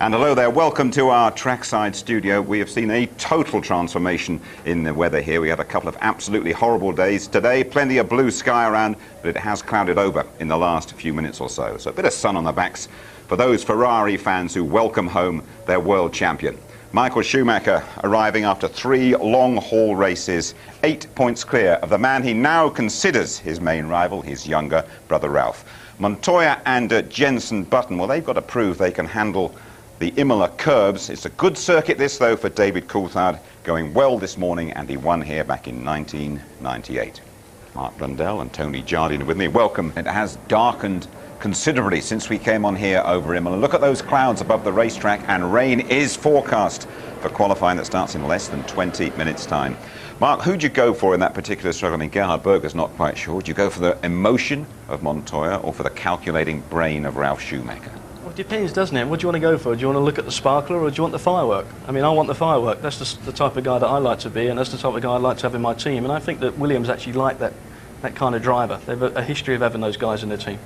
And hello there, welcome to our trackside studio. We have seen a total transformation in the weather here. We had a couple of absolutely horrible days today, plenty of blue sky around, but it has clouded over in the last few minutes or so. So a bit of sun on the backs for those Ferrari fans who welcome home their world champion. Michael Schumacher arriving after 3 long-haul races, 8 points clear of the man he now considers his main rival, his younger brother Ralph. Montoya and Jenson Button, well, they've got to prove they can handle the Imola curbs. It's a good circuit this, though, for David Coulthard, going well this morning, and he won here back in 1998. Mark Blundell and Tony Jardine with me. Welcome. It has darkened considerably since we came on here over Imola. Look at those clouds above the racetrack, and rain is forecast for qualifying that starts in less than 20 minutes' time. Mark, who'd you go for in that particular struggle? I mean, Gerhard Berger's not quite sure. Do you go for the emotion of Montoya or for the calculating brain of Ralf Schumacher? Well, it depends, doesn't it? What do you want to go for? Do you want to look at the sparkler or do you want the firework? I mean, I want the firework. That's the type of guy that I like to be, and that's the type of guy I'd like to have in my team. And I think that Williams actually like that kind of driver. They have a history of having those guys in their team.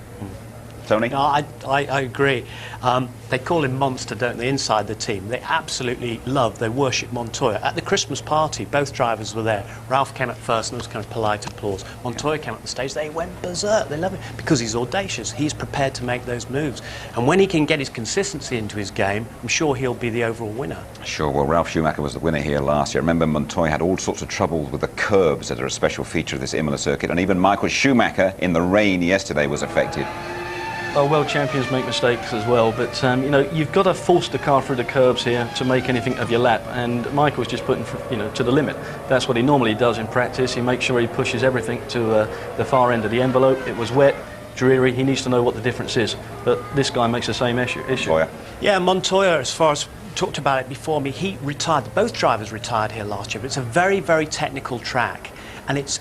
Tony? No, I agree. They call him Monster, don't they, inside the team. They absolutely love, they worship Montoya. At the Christmas party, both drivers were there. Ralph came up first and there was kind of polite applause. Montoya came up the stage, they went berserk. They love him because he's audacious. He's prepared to make those moves. And when he can get his consistency into his game, I'm sure he'll be the overall winner. Sure, well, Ralf Schumacher was the winner here last year. Remember, Montoya had all sorts of trouble with the curbs that are a special feature of this Imola circuit, and even Michael Schumacher in the rain yesterday was affected. Oh, world champions make mistakes as well, but you know, you've got to force the car through the curbs here to make anything of your lap, and Michael's just putting, you know, to the limit. That's what he normally does in practice. He makes sure he pushes everything to the far end of the envelope. It was wet, dreary. He needs to know what the difference is, but this guy makes the same issue. Yeah, Montoya, as far as talked about it before me, he retired. Both drivers retired here last year, but it's a very, very technical track, and it's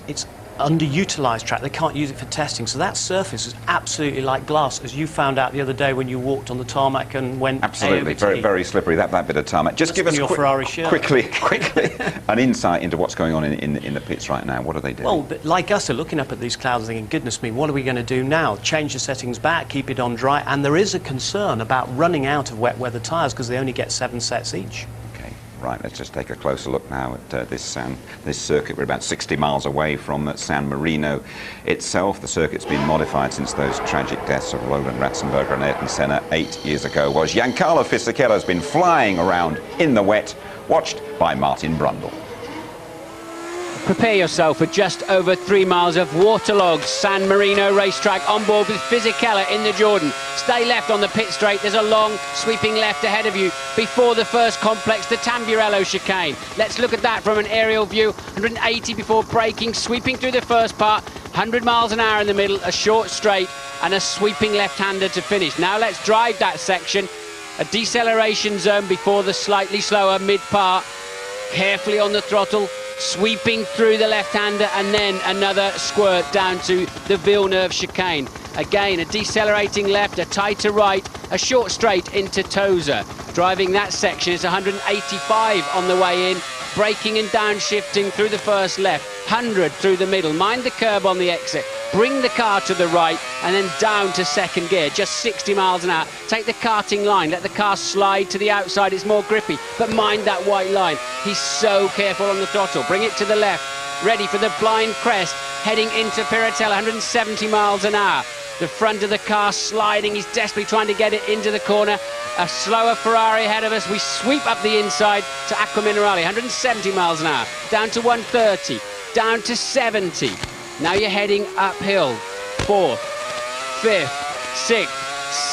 underutilised track. They can't use it for testing, so that surface is absolutely like glass, as you found out the other day when you walked on the tarmac and went absolutely very, very slippery, that bit of tarmac. Just give us quickly an insight into what's going on in the pits right now. What are they doing? Well, like us, they're looking up at these clouds thinking, goodness me, what are we going to do now? Change the settings back, keep it on dry, and there is a concern about running out of wet weather tyres because they only get 7 sets each. Right, let's just take a closer look now at this circuit. We're about 60 miles away from San Marino itself. The circuit's been modified since those tragic deaths of Roland Ratzenberger and Ayrton Senna 8 years ago. While Giancarlo Fisichella has been flying around in the wet, watched by Martin Brundle. Prepare yourself for just over 3 miles of waterlogged San Marino racetrack on board with Fisichella in the Jordan. Stay left on the pit straight. There's a long sweeping left ahead of you before the first complex, the Tamburello chicane. Let's look at that from an aerial view. 180 before braking, sweeping through the first part. 100 miles an hour in the middle, a short straight and a sweeping left-hander to finish. Now let's drive that section. A deceleration zone before the slightly slower mid-part. Carefully on the throttle, sweeping through the left-hander, and then another squirt down to the Villeneuve chicane. Again, a decelerating left, a tighter right, a short straight into Tosa. Driving that section is 185 on the way in, braking and downshifting through the first left, 100 through the middle. Mind the curb on the exit, bring the car to the right, and then down to second gear, just 60 miles an hour. Take the karting line, let the car slide to the outside, it's more grippy, but mind that white line. He's so careful on the throttle. Bring it to the left, ready for the blind crest, heading into Piratella, 170 miles an hour. The front of the car sliding, he's desperately trying to get it into the corner. A slower Ferrari ahead of us. We sweep up the inside to Acqua Minerale, 170 miles an hour, down to 130, down to 70. Now you're heading uphill, 4th, 5th, 6th,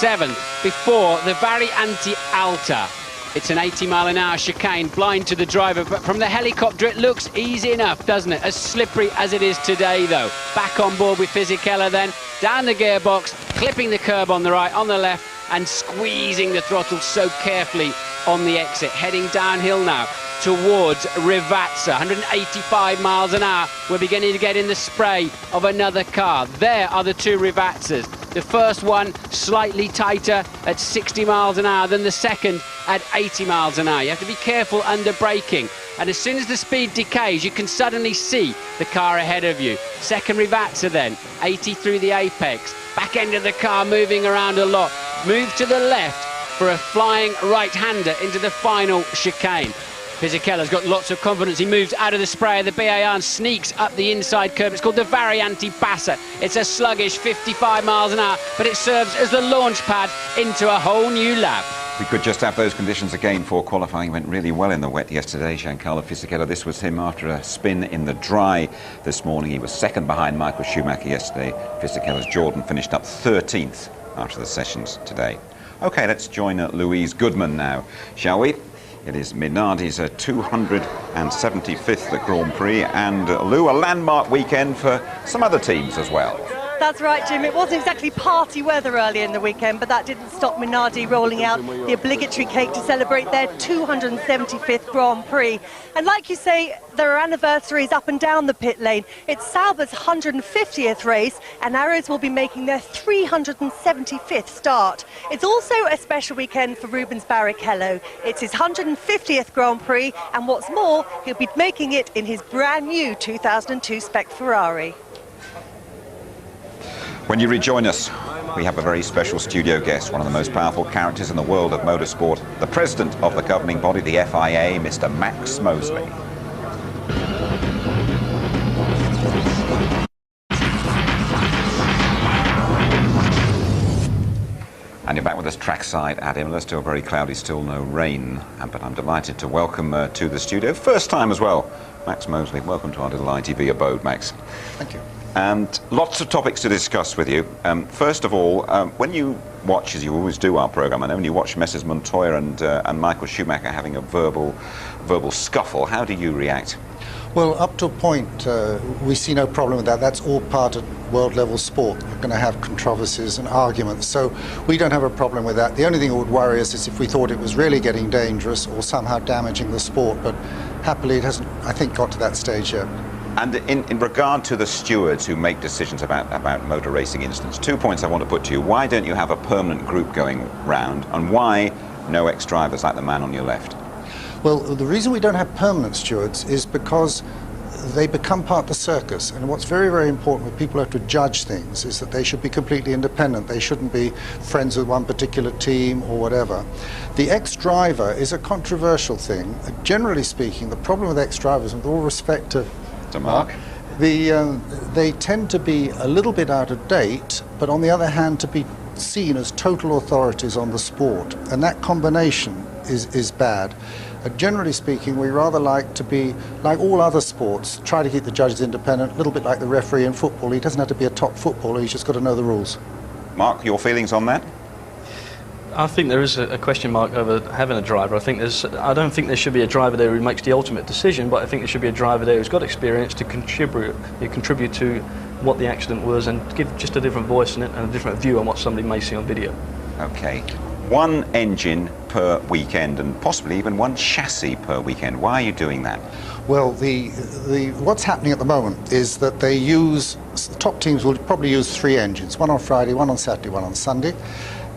7th, before the Variante Alta. It's an 80-mile-an-hour chicane, blind to the driver, but from the helicopter it looks easy enough, doesn't it? As slippery as it is today, though. Back on board with Fisichella then, down the gearbox, clipping the curb on the right, on the left, and squeezing the throttle so carefully on the exit. Heading downhill now towards Rivazza, 185 miles an hour. We're beginning to get in the spray of another car. There are the 2 Rivazzas. The first one slightly tighter at 60 miles an hour than the second at 80 miles an hour. You have to be careful under braking. And as soon as the speed decays, you can suddenly see the car ahead of you. Second Rivazza then, 80 through the apex. Back end of the car moving around a lot. Move to the left for a flying right-hander into the final chicane. Fisichella's got lots of confidence. He moves out of the spray of the BAR and sneaks up the inside curve. It's called the Variante Bassa. It's a sluggish 55 miles an hour, but it serves as the launch pad into a whole new lap. We could just have those conditions again for qualifying. Went really well in the wet yesterday, Giancarlo Fisichella. This was him after a spin in the dry this morning. He was second behind Michael Schumacher yesterday. Fisichella's Jordan finished up 13th after the sessions today. OK, let's join Louise Goodman now, shall we? It is Minardi's 275th at Grand Prix, and Lou, a landmark weekend for some other teams as well. That's right, Jim. It wasn't exactly party weather earlier in the weekend, but that didn't stop Minardi rolling out the obligatory cake to celebrate their 275th Grand Prix. And like you say, there are anniversaries up and down the pit lane. It's Sauber's 150th race, and Arrows will be making their 375th start. It's also a special weekend for Rubens Barrichello. It's his 150th Grand Prix, and what's more, he'll be making it in his brand new 2002 Spec Ferrari. When you rejoin us, we have a very special studio guest, one of the most powerful characters in the world of motorsport, the president of the governing body, the FIA, Mr. Max Mosley. And you're back with us trackside at Imola. Still very cloudy, still no rain, but I'm delighted to welcome to the studio, first time as well, Max Mosley. Welcome to our little ITV abode, Max. Thank you. And lots of topics to discuss with you. First of all, when you watch, as you always do our programme, I know when you watch Messrs Montoya and Michael Schumacher having a verbal scuffle, how do you react? Well, up to a point, we see no problem with that. That's all part of world-level sport. You're going to have controversies and arguments, so we don't have a problem with that. The only thing that would worry us is if we thought it was really getting dangerous or somehow damaging the sport, but happily it hasn't, I think, got to that stage yet. And in regard to the stewards who make decisions about motor racing incidents, 2 points I want to put to you. Why don't you have a permanent group going round, and why no ex-drivers like the man on your left? Well, the reason we don't have permanent stewards is because they become part of the circus, and what's very, very important when people have to judge things is that they should be completely independent. They shouldn't be friends with one particular team or whatever. The ex-driver is a controversial thing. Generally speaking, the problem with ex-drivers, with all respect to Mark, they tend to be a little bit out of date, but on the other hand to be seen as total authorities on the sport, and that combination is bad. Generally speaking, we rather like to be, like all other sports, try to keep the judges independent, a little bit like the referee in football. He doesn't have to be a top footballer, he's just got to know the rules. Mark, your feelings on that? I think there is a question mark over having a driver. I don't think there should be a driver there who makes the ultimate decision, but I think there should be a driver there who's got experience to contribute to what the accident was and give just a different voice and a different view on what somebody may see on video. Okay. One engine per weekend and possibly even one chassis per weekend. Why are you doing that? Well, what's happening at the moment is that they use, top teams will probably use 3 engines, one on Friday, one on Saturday, one on Sunday.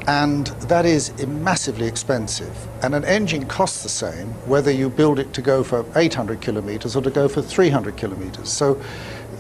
And that is massively expensive. And an engine costs the same whether you build it to go for 800 kilometres or to go for 300 kilometres. So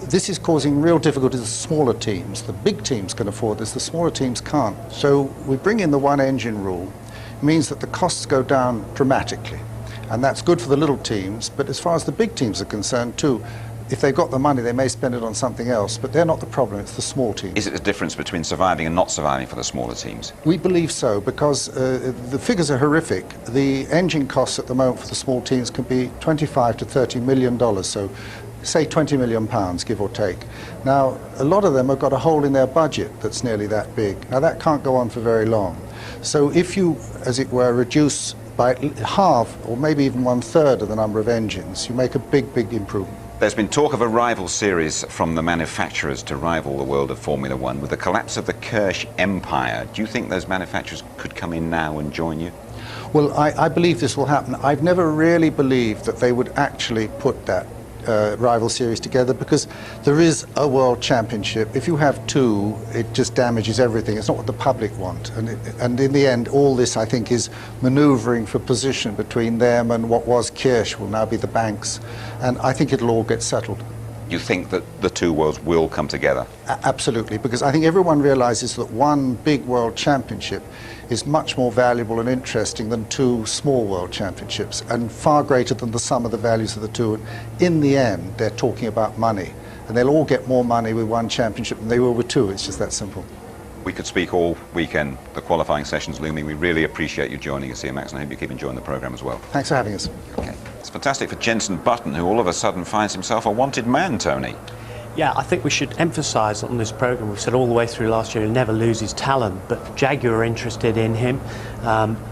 this is causing real difficulties to smaller teams. The big teams can afford this, the smaller teams can't. So we bring in the one engine rule. It means that the costs go down dramatically. And that's good for the little teams, but as far as the big teams are concerned too, if they've got the money, they may spend it on something else, but they're not the problem, it's the small teams. Is it the difference between surviving and not surviving for the smaller teams? We believe so, because the figures are horrific. The engine costs at the moment for the small teams can be $25 to $30 million, so say £20 million, give or take. Now, a lot of them have got a hole in their budget that's nearly that big. Now, that can't go on for very long. So if you, as it were, reduce by half or maybe even 1/3 of the number of engines, you make a big, big improvement. There's been talk of a rival series from the manufacturers to rival the world of Formula One. With the collapse of the Kirsch empire, do you think those manufacturers could come in now and join you? Well, I believe this will happen. I've never really believed that they would actually put that rival series together, because there is a world championship. If you have 2, it just damages everything. It's not what the public want. And in the end, all this, I think, is manoeuvring for position between them and what was Kirsch will now be the banks. And I think it'll all get settled. you think that the two worlds will come together? Absolutely, because I think everyone realizes that one big world championship is much more valuable and interesting than two small world championships, and far greater than the sum of the values of the two. And in the end, they're talking about money, and they'll all get more money with one championship than they will with two. It's just that simple. We could speak all weekend. The qualifying session's looming. We really appreciate you joining us here, Max, and I hope you keep enjoying the programme as well. Thanks for having us. Okay. It's fantastic for Jenson Button, who all of a sudden finds himself a wanted man, Tony. Yeah, I think we should emphasise on this programme, we've said all the way through last year, he'll never lose his talent, but Jaguar are interested in him.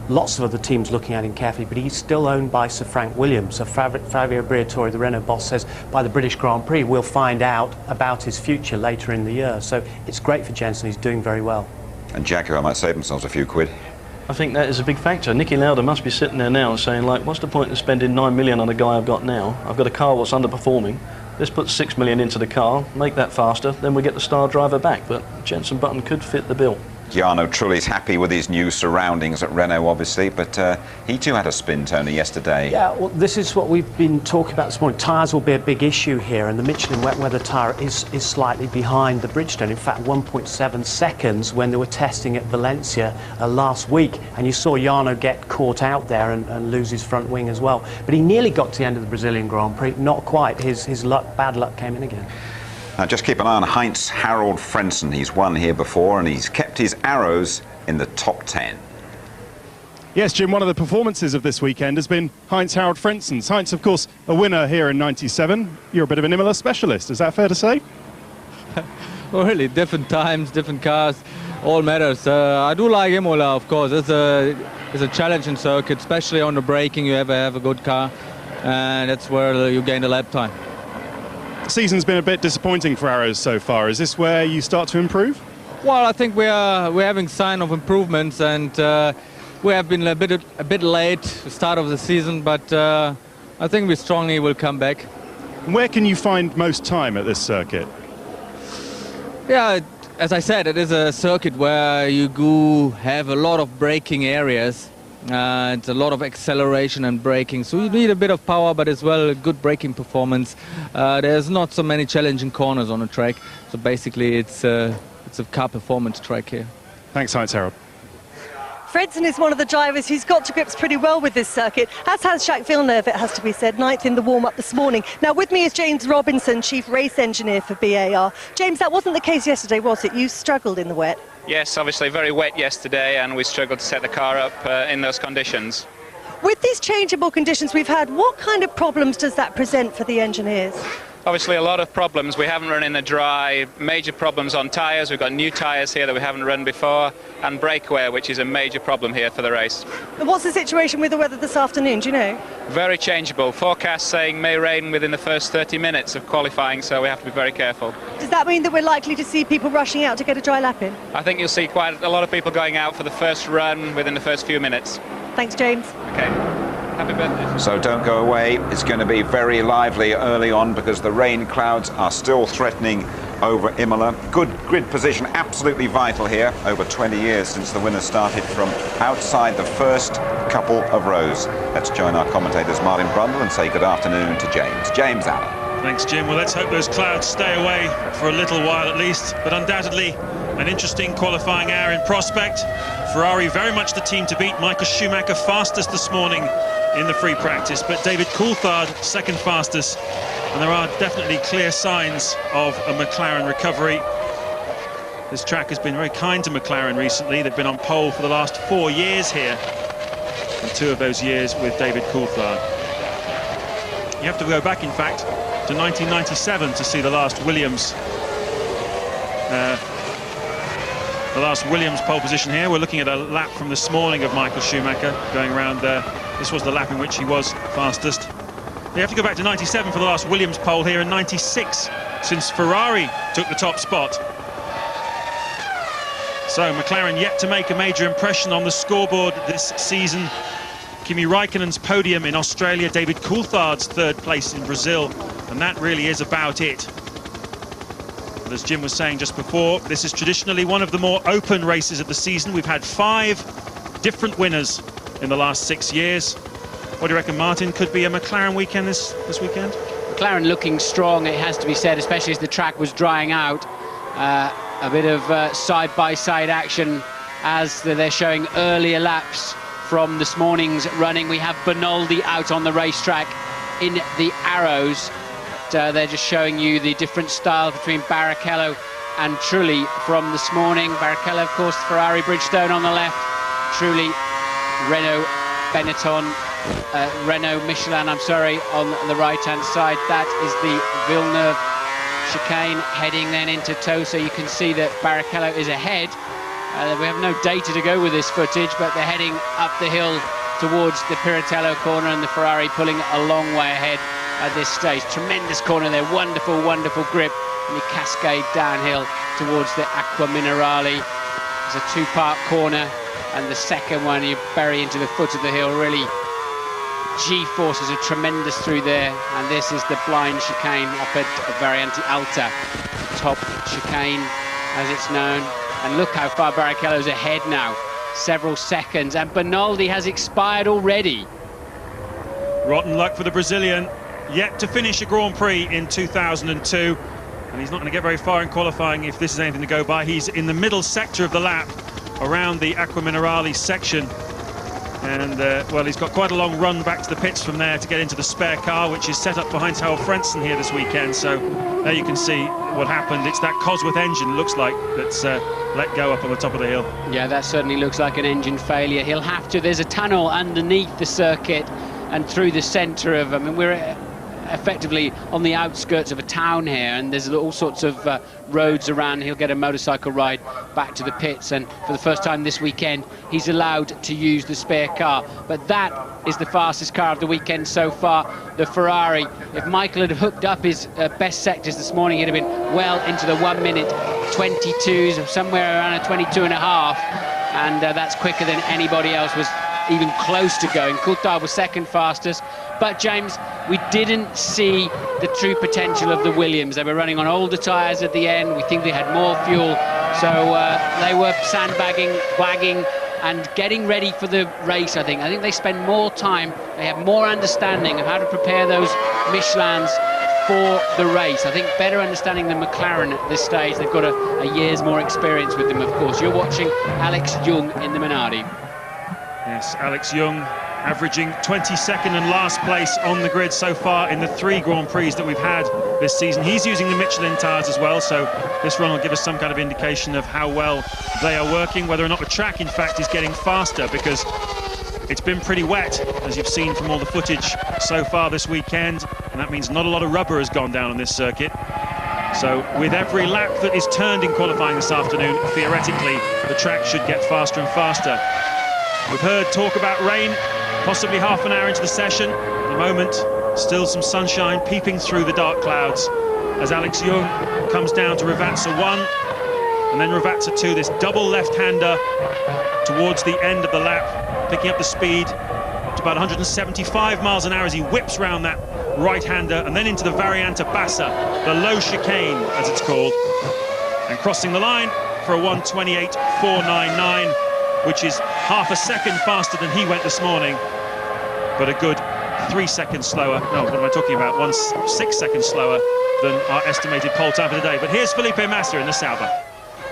Lots of other teams looking at him carefully, but he's still owned by Sir Frank Williams. So Fabio Briatore, the Renault boss, says by the British Grand Prix we'll find out about his future later in the year. So it's great for Jenson, he's doing very well. And Jaguar might save themselves a few quid. I think that is a big factor. Nicky Lauda must be sitting there now and saying, like, what's the point of spending 9 million on a guy I've got now? I've got a car that's underperforming. Let's put 6 million into the car, make that faster, then we get the star driver back. But Jenson Button could fit the bill. Jarno Trulli's happy with his new surroundings at Renault, obviously, but he too had a spin, Tony, yesterday. Yeah, well, this is what we've been talking about this morning. Tyres will be a big issue here, and the Michelin wet weather tyre is slightly behind the Bridgestone. In fact, 1.7 seconds when they were testing at Valencia last week, and you saw Jarno get caught out there and lose his front wing as well. But he nearly got to the end of the Brazilian Grand Prix, not quite. His luck, bad luck came in again. Now just keep an eye on Heinz-Harald Frentzen. He's won here before and he's kept his arrows in the top 10. Yes, Jim, one of the performances of this weekend has been Heinz-Harald Frentzen. Heinz, of course, a winner here in '97. You're a bit of an Imola specialist, is that fair to say? Well, really, different times, different cars, all matters. I do like Imola, of course. It's a challenging circuit, especially on the braking. You ever have a good car, and that's where you gain the lap time. The season's been a bit disappointing for Arrows so far. Is this where you start to improve? Well, I think we're having sign of improvements, and we have been a bit late start of the season, but I think we strongly will come back. And where can you find most time at this circuit? Yeah, as I said, it is a circuit where you do have a lot of braking areas. It's a lot of acceleration and braking, so you need a bit of power, but as well a good braking performance. There's not so many challenging corners on the track, so basically it's a car performance track here. Thanks, Heinz-Harald. Frentzen is one of the drivers who's got to grips pretty well with this circuit, as has Jacques Villeneuve, it has to be said, 9th in the warm-up this morning. Now with me is James Robinson, Chief Race Engineer for BAR. James, that wasn't the case yesterday, was it? You struggled in the wet. Yes, obviously very wet yesterday, and we struggled to set the car up in those conditions. With these changeable conditions we've had, what kind of problems does that present for the engineers? Obviously a lot of problems. We haven't run in the dry, major problems on tyres. We've got new tyres here that we haven't run before, and brake wear, which is a major problem here for the race. And what's the situation with the weather this afternoon, do you know? Very changeable. Forecast saying may rain within the first 30 minutes of qualifying, so we have to be very careful. Does that mean that we're likely to see people rushing out to get a dry lap in? I think you'll see quite a lot of people going out for the first run within the first few minutes. Thanks, James. Okay. Happy birthday. So don't go away. It's going to be very lively early on because the rain clouds are still threatening over Imola. Good grid position, absolutely vital here. Over 20 years since the winner started from outside the first couple of rows. Let's join our commentators Martin Brundle and say good afternoon to James. James Allen. Thanks, Jim. Well, let's hope those clouds stay away for a little while at least, but undoubtedly an interesting qualifying hour in prospect. Ferrari very much the team to beat. Michael Schumacher fastest this morning in the free practice, but David Coulthard second fastest, and there are definitely clear signs of a McLaren recovery. This track has been very kind to McLaren recently. They've been on pole for the last 4 years here, and 2 of those years with David Coulthard. You have to go back, in fact, to 1997 to see the last Williams pole position here. We're looking at a lap from this morning of Michael Schumacher going around there. This was the lap in which he was fastest. You have to go back to 97 for the last Williams pole here, in 96 since Ferrari took the top spot. So McLaren yet to make a major impression on the scoreboard this season. Kimi Raikkonen's podium in Australia, David Coulthard's 3rd place in Brazil, and that really is about it. But as Jim was saying just before, this is traditionally one of the more open races of the season. We've had 5 different winners in the last 6 years. What do you reckon, Martin? Could be a McLaren weekend this weekend? McLaren looking strong, it has to be said, especially as the track was drying out. A bit of side-by-side action as they're showing earlier laps from this morning's running. We have Bernoldi out on the racetrack in the Arrows. They're just showing you the different styles between Barrichello and Trulli from this morning. Barrichello, of course, Ferrari Bridgestone on the left. Trulli, Renault Benetton, Renault Michelin, I'm sorry, on the right-hand side. That is the Villeneuve chicane heading then into Tosa. You can see that Barrichello is ahead. We have no data to go with this footage, but they're heading up the hill towards the Piratello corner, and the Ferrari pulling a long way ahead at this stage. Tremendous corner there, wonderful, wonderful grip, and you cascade downhill towards the Acqua Minerale. It's a two-part corner, and the second one you bury into the foot of the hill. Really, G-forces are tremendous through there, and this is the blind chicane up at Variante Alta, top chicane as it's known. And look how far Barrichello's ahead now, several seconds, and Bernoldi has expired already. Rotten luck for the Brazilian, yet to finish a Grand Prix in 2002, and he's not going to get very far in qualifying if this is anything to go by. He's in the middle sector of the lap, around the Acqua Minerale section, and well, he's got quite a long run back to the pits from there to get into the spare car, which is set up behind Harold Frentzen here this weekend. So there you can see what happened. It's that Cosworth engine, looks like, that's let go up on the top of the hill. Yeah, that certainly looks like an engine failure. He'll have to, there's a tunnel underneath the circuit and through the centre of, I mean, we're effectively on the outskirts of a town here, and there's all sorts of roads around. He'll get a motorcycle ride back to the pits, and for the first time this weekend he's allowed to use the spare car. But that is the fastest car of the weekend so far, the Ferrari. If Michael had hooked up his best sectors this morning, he'd have been well into the 1 minute 22s, somewhere around a 22 and a half, and that's quicker than anybody else was even close to going. Coulthard was second fastest, but James, we didn't see the true potential of the Williams. They were running on older tyres at the end. We think they had more fuel, so they were sandbagging, wagging, and getting ready for the race. I think they spend more time, they have more understanding of how to prepare those Michelins for the race. I think better understanding than McLaren at this stage. They've got a year's more experience with them, of course. You're watching Alex Young in the Minardi. Yes, Alex Young averaging 22nd and last place on the grid so far in the 3 Grand Prix that we've had this season. He's using the Michelin tyres as well, so this run will give us some kind of indication of how well they are working, whether or not the track, in fact, is getting faster, because it's been pretty wet, as you've seen from all the footage so far this weekend, and that means not a lot of rubber has gone down on this circuit. So with every lap that is turned in qualifying this afternoon, theoretically, the track should get faster and faster. We've heard talk about rain, possibly half an hour into the session. At the moment, still some sunshine peeping through the dark clouds as Alex Young comes down to Ravazza 1 and then Ravazza 2, this double left-hander towards the end of the lap, picking up the speed to about 175 miles an hour as he whips round that right-hander and then into the Variante Bassa, the low chicane, as it's called, and crossing the line for a 1:28.499, which is half a second faster than he went this morning, but a good 3 seconds slower. No, what am I talking about? 6 seconds slower than our estimated pole time for today. But here's Felipe Massa in the Sauber.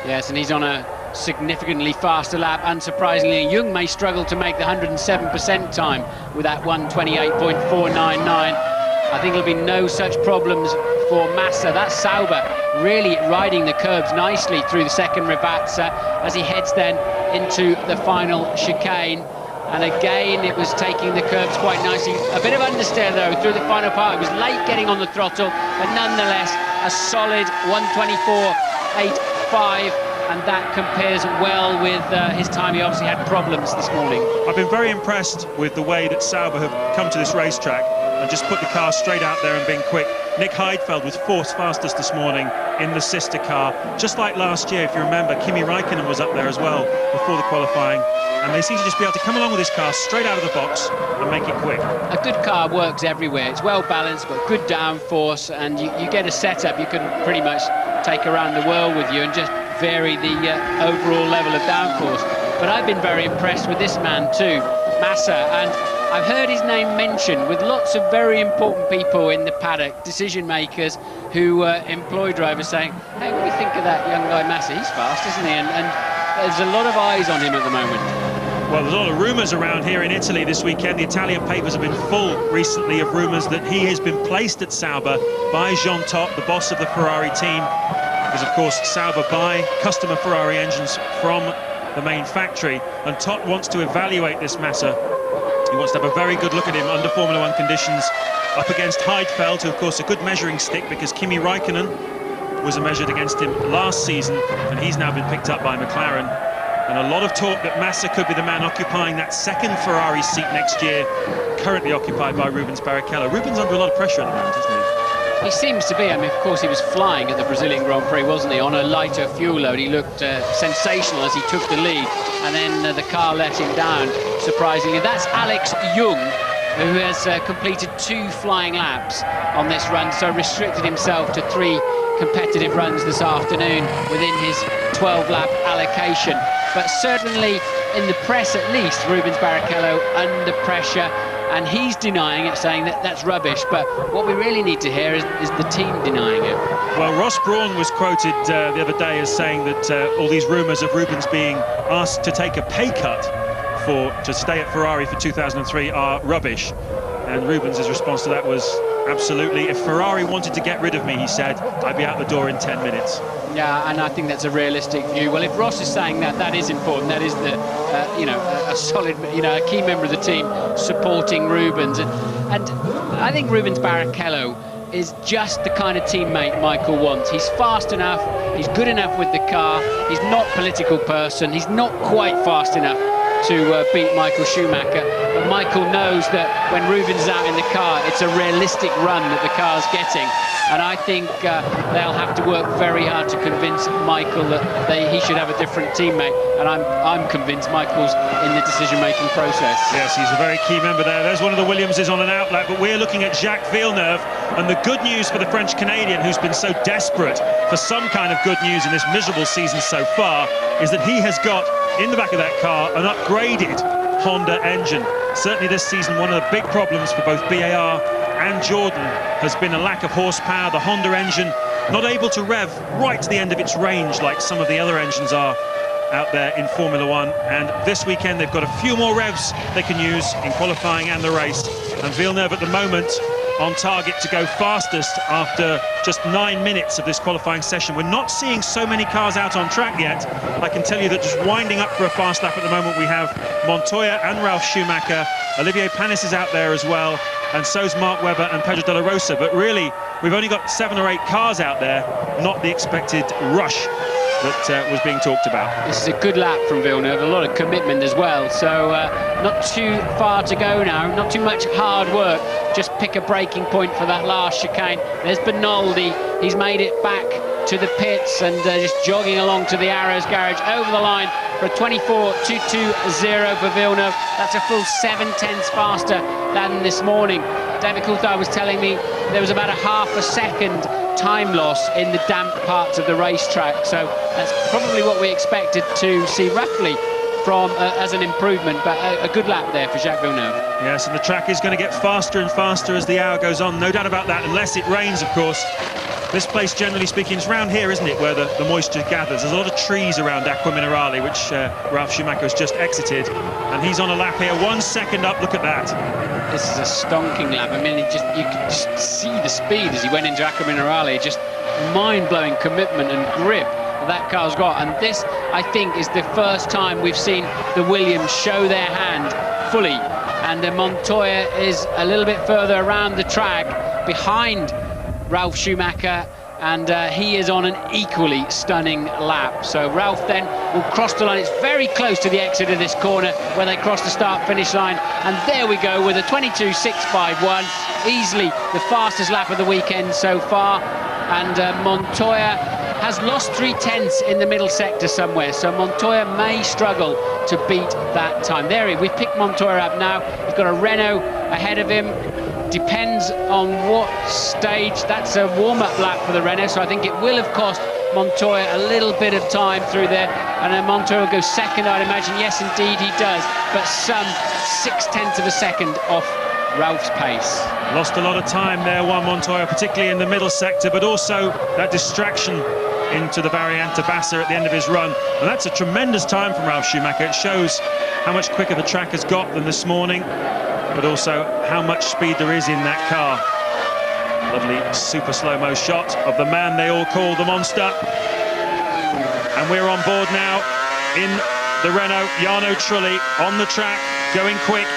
Yes, and he's on a significantly faster lap. Unsurprisingly, Young may struggle to make the 107% time with that 1:28.499. I think there'll be no such problems for Massa. That's Sauber really riding the curbs nicely through the second Ravazza as he heads then into the final chicane. And again, it was taking the curbs quite nicely. A bit of understeer, though, through the final part. It was late getting on the throttle, but nonetheless, a solid 1:24.85. And that compares well with his time. He obviously had problems this morning. I've been very impressed with the way that Sauber have come to this racetrack and just put the car straight out there and been quick. Nick Heidfeld was fourth fastest this morning in the sister car. Just like last year, if you remember, Kimi Räikkönen was up there as well before the qualifying. And they seem to just be able to come along with this car straight out of the box and make it quick. A good car works everywhere. It's well balanced, got good downforce, and you get a setup you can pretty much take around the world with you and just vary the overall level of downforce. But I've been very impressed with this man too, Massa, and I've heard his name mentioned with lots of very important people in the paddock, decision makers who employ drivers, saying, hey, what do you think of that young guy Massa? He's fast, isn't he? And there's a lot of eyes on him at the moment. Well, there's a lot of rumours around here in Italy this weekend. The Italian papers have been full recently of rumours that he has been placed at Sauber by Jean Todt, the boss of the Ferrari team, because, of course, Sauber buy customer Ferrari engines from the main factory, and Todt wants to evaluate this Massa. He wants to have a very good look at him under Formula One conditions, up against Heidfeld, who, of course, a good measuring stick, because Kimi Raikkonen was measured against him last season, and he's now been picked up by McLaren. And a lot of talk that Massa could be the man occupying that second Ferrari seat next year, currently occupied by Rubens Barrichello. Rubens under a lot of pressure at the moment, isn't he? He seems to be. I mean, of course, he was flying at the Brazilian Grand Prix, wasn't he, on a lighter fuel load. He looked sensational as he took the lead, and then the car let him down, surprisingly. That's Alex Young, who has completed 2 flying laps on this run, so restricted himself to 3 competitive runs this afternoon within his 12-lap allocation. But certainly in the press, at least, Rubens Barrichello under pressure, and he's denying it, saying that that's rubbish. But what we really need to hear is the team denying it. Well, Ross Brawn was quoted the other day as saying that all these rumours of Rubens being asked to take a pay cut to stay at Ferrari for 2003 are rubbish. And Rubens' response to that was, absolutely, if Ferrari wanted to get rid of me, he said, I'd be out the door in 10 minutes. Yeah, and I think that's a realistic view. Well, if Ross is saying that, that is important. That is the, a solid, a key member of the team supporting Rubens. And I think Rubens Barrichello is just the kind of teammate Michael wants. He's fast enough, he's good enough with the car, he's not a political person, he's not quite fast enough to beat Michael Schumacher, but Michael knows that when Rubens is out in the car, it's a realistic run that the car's getting, and I think they'll have to work very hard to convince Michael that he should have a different teammate, and I'm convinced Michael's in the decision-making process. Yes, he's a very key member there. There's one of the Williamses on an outlet, but we're looking at Jacques Villeneuve, and the good news for the French-Canadian, who's been so desperate for some kind of good news in this miserable season so far, is that he has got in the back of that car an upgraded Honda engine. Certainly this season, one of the big problems for both BAR and Jordan has been a lack of horsepower. The Honda engine not able to rev right to the end of its range like some of the other engines are out there in Formula One, and this weekend they've got a few more revs they can use in qualifying and the race, and Villeneuve at the moment on target to go fastest after just 9 minutes of this qualifying session. We're not seeing so many cars out on track yet. I can tell you that just winding up for a fast lap at the moment, we have Montoya and Ralf Schumacher. Olivier Panis is out there as well, and so's Mark Webber and Pedro de la Rosa. But really, we've only got 7 or 8 cars out there, not the expected rush that was being talked about. This is a good lap from Villeneuve, a lot of commitment as well, so not too far to go now, not too much hard work, just pick a breaking point for that last chicane. There's Bernaldi, he's made it back to the pits and just jogging along to the Arrows garage over the line for a 24.220 for Villeneuve. That's a full 7/10 faster than this morning. David Coulthard was telling me there was about a half a second time loss in the damp parts of the racetrack, so that's probably what we expected to see roughly from as an improvement, but a good lap there for Jacques Villeneuve. Yes, and the track is going to get faster and faster as the hour goes on, no doubt about that, unless it rains, of course. This place, generally speaking, is round here, isn't it, where the moisture gathers. There's a lot of trees around Acqua Minerale, which Ralf Schumacher has just exited, and he's on a lap here, 1 second up. Look at that. This is a stonking lap. I mean, you could just see the speed as he went into Acqua Minerale, just mind-blowing commitment and grip that car's got. And this, I think, is the first time we've seen the Williams show their hand fully. And Montoya is a little bit further around the track behind Ralf Schumacher, and he is on an equally stunning lap. So Ralf then will cross the line. It's very close to the exit of this corner where they cross the start-finish line, and there we go with a 22.651, easily the fastest lap of the weekend so far. And Montoya has lost 3/10 in the middle sector somewhere, so Montoya may struggle to beat that time. There, we've picked Montoya up now. He's got a Renault ahead of him. Depends on what stage. That's a warm-up lap for the Renault, so I think it will have cost Montoya a little bit of time through there, and then Montoya will go second, I'd imagine. Yes, indeed he does, but some 0.6 of a second off Ralph's pace. Lost a lot of time there, Juan Montoya, particularly in the middle sector, but also that distraction into the Variante Bassa at the end of his run. And that's a tremendous time from Ralf Schumacher. It shows how much quicker the track has got than this morning, but also how much speed there is in that car. Lovely super slow-mo shot of the man they all call the monster. And we're on board now in the Renault. Jarno Trulli on the track, going quick.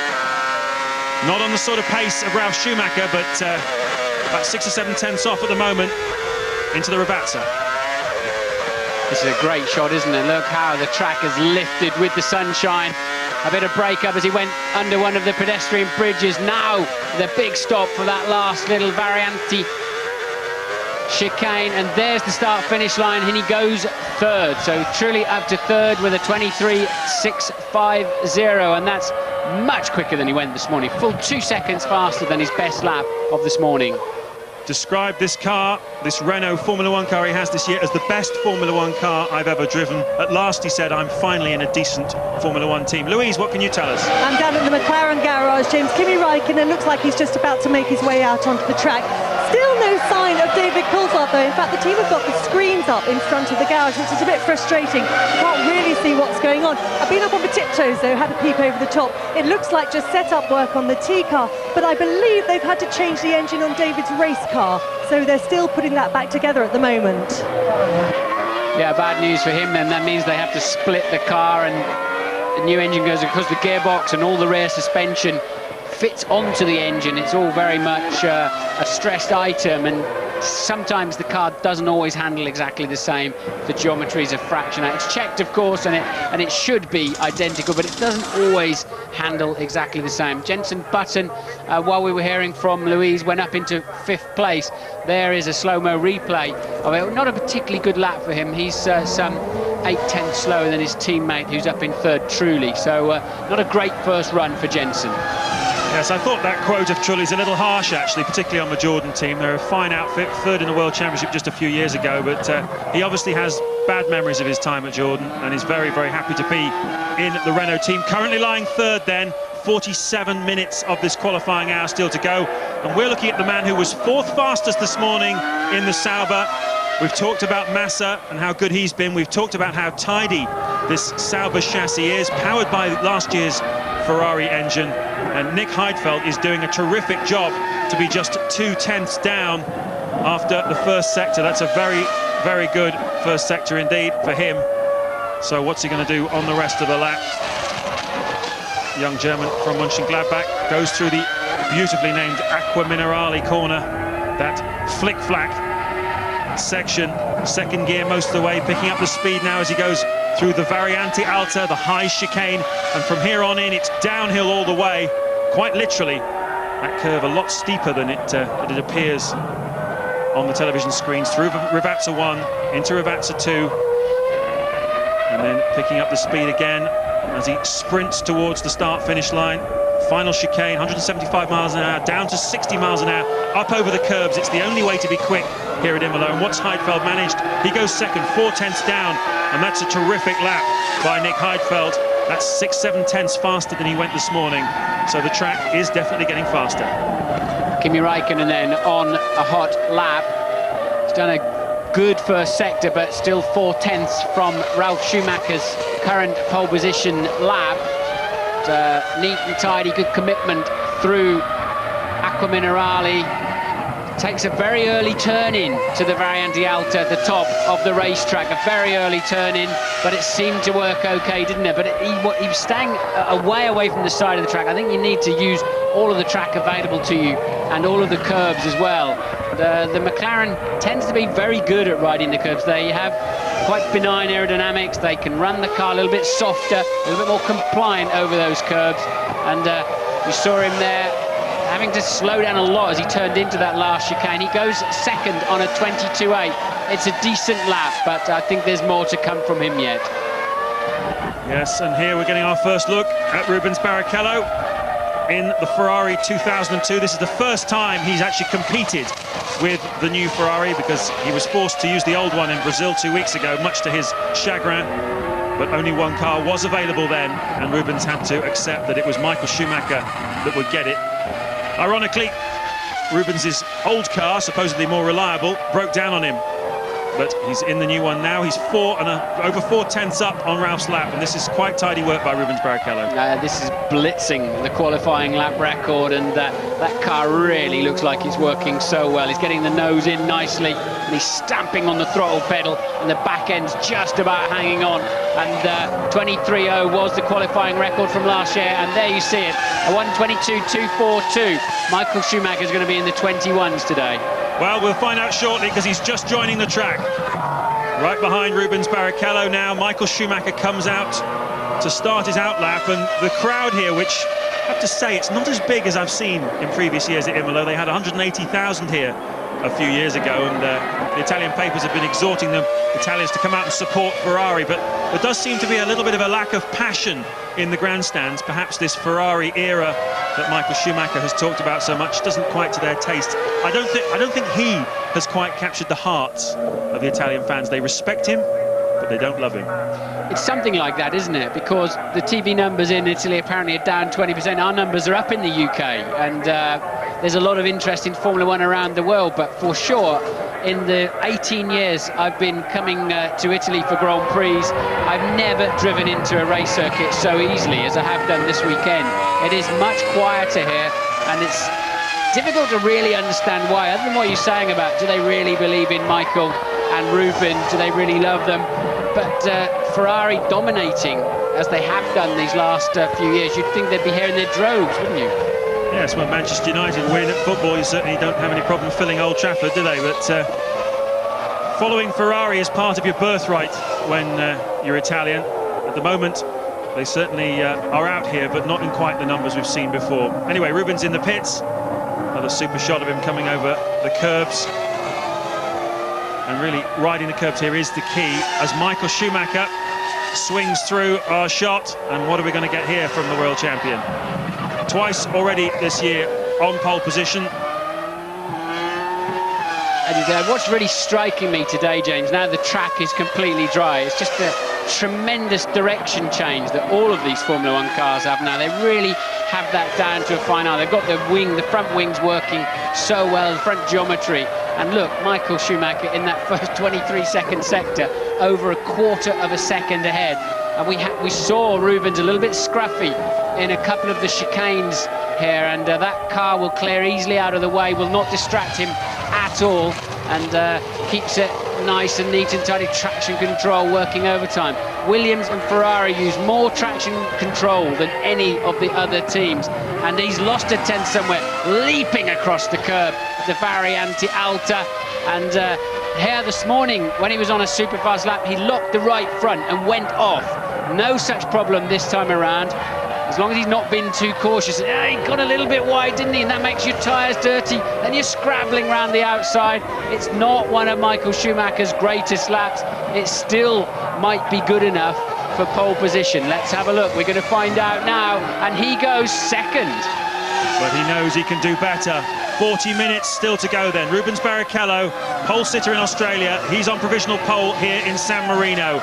Not on the sort of pace of Ralf Schumacher, but about 6 or 7 tenths off at the moment into the Ravazza. This is a great shot, isn't it? Look how the track has lifted with the sunshine. A bit of break-up as he went under one of the pedestrian bridges. Now the big stop for that last little Variante chicane, and there's the start-finish line, and he goes third. So Trulli up to third with a 23.650, and that's much quicker than he went this morning. Full 2 seconds faster than his best lap of this morning. Described this car, this Renault Formula One car he has this year, as the best Formula One car I've ever driven. At last, he said, I'm finally in a decent Formula One team. Louise, what can you tell us? I'm down at the McLaren garage, James. Kimi Räikkönen looks like he's just about to make his way out onto the track. Still no sign of David Coulthard, though. In fact, the team have got the screens up in front of the garage, which is a bit frustrating. Can't really see what's going on. I've been up on the tiptoes, though, had a peep over the top. It looks like just set-up work on the T car, but I believe they've had to change the engine on David's race car, so they're still putting that back together at the moment. Yeah, bad news for him then. That means they have to split the car, and the new engine goes across the gearbox, and all the rear suspension fits onto the engine. It's all very much a stressed item, and sometimes the car doesn't always handle exactly the same. The geometry is a fraction out. It's checked, of course, and it should be identical, but it doesn't always handle exactly the same. Jenson Button, while we were hearing from Louise, went up into 5th place. There is a slow-mo replay of it. Not a particularly good lap for him. He's some 8 tenths slower than his teammate, who's up in 3rd, Trulli. So not a great first run for Jenson. Yes, I thought that quote of Trulli's a little harsh, actually, particularly on the Jordan team. They're a fine outfit, 3rd in the World Championship just a few years ago, but he obviously has bad memories of his time at Jordan, and is very, very happy to be in the Renault team. Currently lying 3rd then, 47 minutes of this qualifying hour still to go, and we're looking at the man who was 4th fastest this morning in the Sauber. We've talked about Massa and how good he's been. We've talked about how tidy this Sauber chassis is, powered by last year's Ferrari engine. And Nick Heidfeld is doing a terrific job to be just 2 tenths down after the first sector. That's a very, very good first sector indeed for him. So what's he going to do on the rest of the lap? Young German from Mönchengladbach goes through the beautifully named Acqua Minerale corner, that flick-flack section, 2nd gear most of the way, picking up the speed now as he goes through the Variante Alta, the high chicane, and from here on in it's downhill all the way, quite literally. That curve a lot steeper than it appears on the television screens, through Ravazza 1 into Ravazza 2, and then picking up the speed again as he sprints towards the start-finish line. Final chicane, 175 miles an hour, down to 60 miles an hour, up over the curbs. It's the only way to be quick here at Imola. And what's Heidfeld managed? He goes 2nd, 4 tenths down, and that's a terrific lap by Nick Heidfeld. That's 6-7 tenths faster than he went this morning. So the track is definitely getting faster. Kimi Räikkönen then on a hot lap. He's done a good first sector, but still 4 tenths from Ralf Schumacher's current pole position lap. Neat and tidy, good commitment through Acqua Minerale. Takes a very early turn in to the Variante Alta at the top of the racetrack. A very early turn in, but it seemed to work okay, didn't it? But he was staying away from the side of the track. I think you need to use all of the track available to you and all of the curbs as well. The McLaren tends to be very good at riding the curbs. They have quite benign aerodynamics. They can run the car a little bit softer, a little bit more compliant over those curbs. And you saw him there having to slow down a lot as he turned into that last chicane. He goes 2nd on a 22.8. It's a decent lap, but I think there's more to come from him yet. Yes, and here we're getting our first look at Rubens Barrichello in the Ferrari 2002. This is the first time he's actually competed with the new Ferrari because he was forced to use the old one in Brazil 2 weeks ago, much to his chagrin. But only one car was available then, and Rubens had to accept that it was Michael Schumacher that would get it. Ironically, Rubens' old car, supposedly more reliable, broke down on him. But he's in the new one now. He's over 4/10 up on Ralph's lap, and this is quite tidy work by Rubens Barrichello. This is blitzing the qualifying lap record, and that car really looks like it's working so well. He's getting the nose in nicely, and he's stamping on the throttle pedal, and the back end's just about hanging on. And 23.0 was the qualifying record from last year, and there you see it, a 1:22.242. Michael Schumacher's going to be in the 21s today. Well, we'll find out shortly because he's just joining the track. Right behind Rubens Barrichello now, Michael Schumacher comes out to start his outlap, and the crowd here, which I have to say, it's not as big as I've seen in previous years at Imola. They had 180,000 here a few years ago, and the Italian papers have been exhorting the Italians to come out and support Ferrari, but there does seem to be a little bit of a lack of passion in the grandstands. Perhaps this Ferrari era that Michael Schumacher has talked about so much doesn't quite to their taste. I don't think he has quite captured the hearts of the Italian fans. They respect him, but they don't love him. It's something like that, isn't it? Because the TV numbers in Italy apparently are down 20%. Our numbers are up in the UK, and there's a lot of interest in Formula One around the world. But for sure, in the 18 years I've been coming to Italy for Grand Prix, I've never driven into a race circuit so easily as I have done this weekend. It is much quieter here, and it's difficult to really understand why, other than what you're saying about do they really believe in Michael and Ruben, do they really love them? But Ferrari dominating as they have done these last few years, you'd think they'd be here in their droves, wouldn't you? Yes, when Manchester United win at football, you certainly don't have any problem filling Old Trafford, do they? But following Ferrari is part of your birthright when you're Italian. At the moment, they certainly are out here, but not in quite the numbers we've seen before. Anyway, Rubens in the pits. Another super shot of him coming over the curbs. And really riding the curbs here is the key as Michael Schumacher swings through our shot. And what are we going to get here from the world champion? Twice already this year on pole position. And what's really striking me today, James, now the track is completely dry, it's just a tremendous direction change that all of these Formula One cars have now. They really have that down to a fine art. They've got the front wings working so well, the front geometry. And look, Michael Schumacher in that first 23-second sector, over a quarter of a second ahead. And we saw Rubens a little bit scruffy in a couple of the chicanes here, and that car will clear easily out of the way, will not distract him at all, and keeps it nice and neat and tidy. Traction control working overtime. Williams and Ferrari use more traction control than any of the other teams, and he's lost a tenth somewhere, leaping across the curb, the Variante Alta. And here this morning, when he was on a super fast lap, he locked the right front and went off. No such problem this time around, as long as he's not been too cautious. He got a little bit wide, didn't he? And that makes your tyres dirty. Then you're scrabbling around the outside. It's not one of Michael Schumacher's greatest laps. It still might be good enough for pole position. Let's have a look. We're going to find out now. And he goes second. But he knows he can do better. 40 minutes still to go then. Rubens Barrichello, pole sitter in Australia. He's on provisional pole here in San Marino.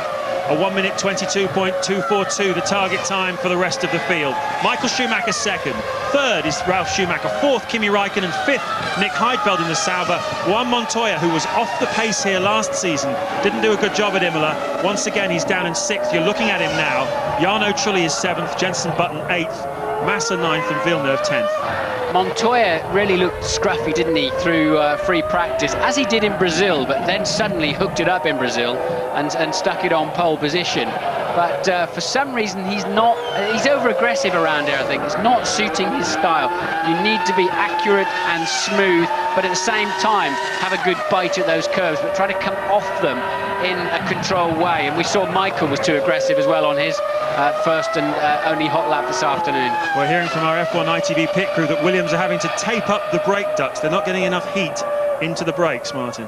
A 1:22.242, the target time for the rest of the field. Michael Schumacher second. Third is Ralf Schumacher. Fourth, Kimi Räikkönen. Fifth, Nick Heidfeld in the Sauber. Juan Montoya, who was off the pace here last season, didn't do a good job at Imola. Once again, he's down in sixth. You're looking at him now. Jarno Trulli is seventh, Jenson Button eighth, Massa ninth, and Villeneuve 10th. Montoya really looked scruffy, didn't he, through free practice, as he did in Brazil, but then suddenly hooked it up in Brazil and stuck it on pole position. But for some reason, he's over-aggressive around here, I think. It's not suiting his style. You need to be accurate and smooth, but at the same time, have a good bite at those curves, but try to come off them in a controlled way. And we saw Michael was too aggressive as well on his first and only hot lap this afternoon. We're hearing from our F1 ITV pit crew that Williams are having to tape up the brake ducts. They're not getting enough heat into the brakes, Martin.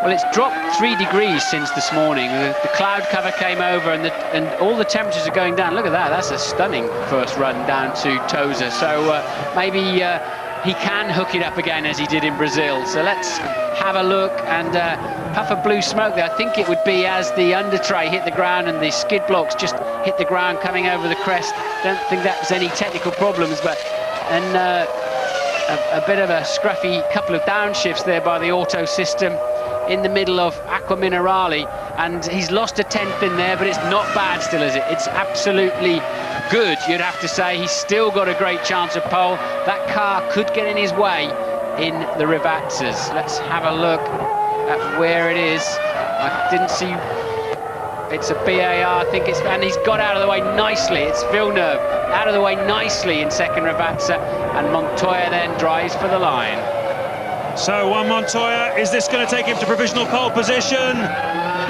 Well, it's dropped 3 degrees since this morning. The cloud cover came over, and all the temperatures are going down. Look at that. That's a stunning first run down to Tosa. So maybe he can hook it up again as he did in Brazil. So let's have a look, and puff of blue smoke there. I think it would be as the under tray hit the ground and the skid blocks just hit the ground coming over the crest. Don't think that was any technical problems, but and a bit of a scruffy couple of downshifts there by the auto system in the middle of Aqua Minerale, and he's lost a 10th in there, but it's not bad still, is it? It's absolutely good, you'd have to say. He's still got a great chance of pole. That car could get in his way in the Rivazzas. Let's have a look at where it is. I didn't see. It's a BAR, I think it's, and he's got out of the way nicely. It's Villeneuve out of the way nicely in second Rivazza, and Montoya then drives for the line. So Juan Montoya, is this going to take him to provisional pole position?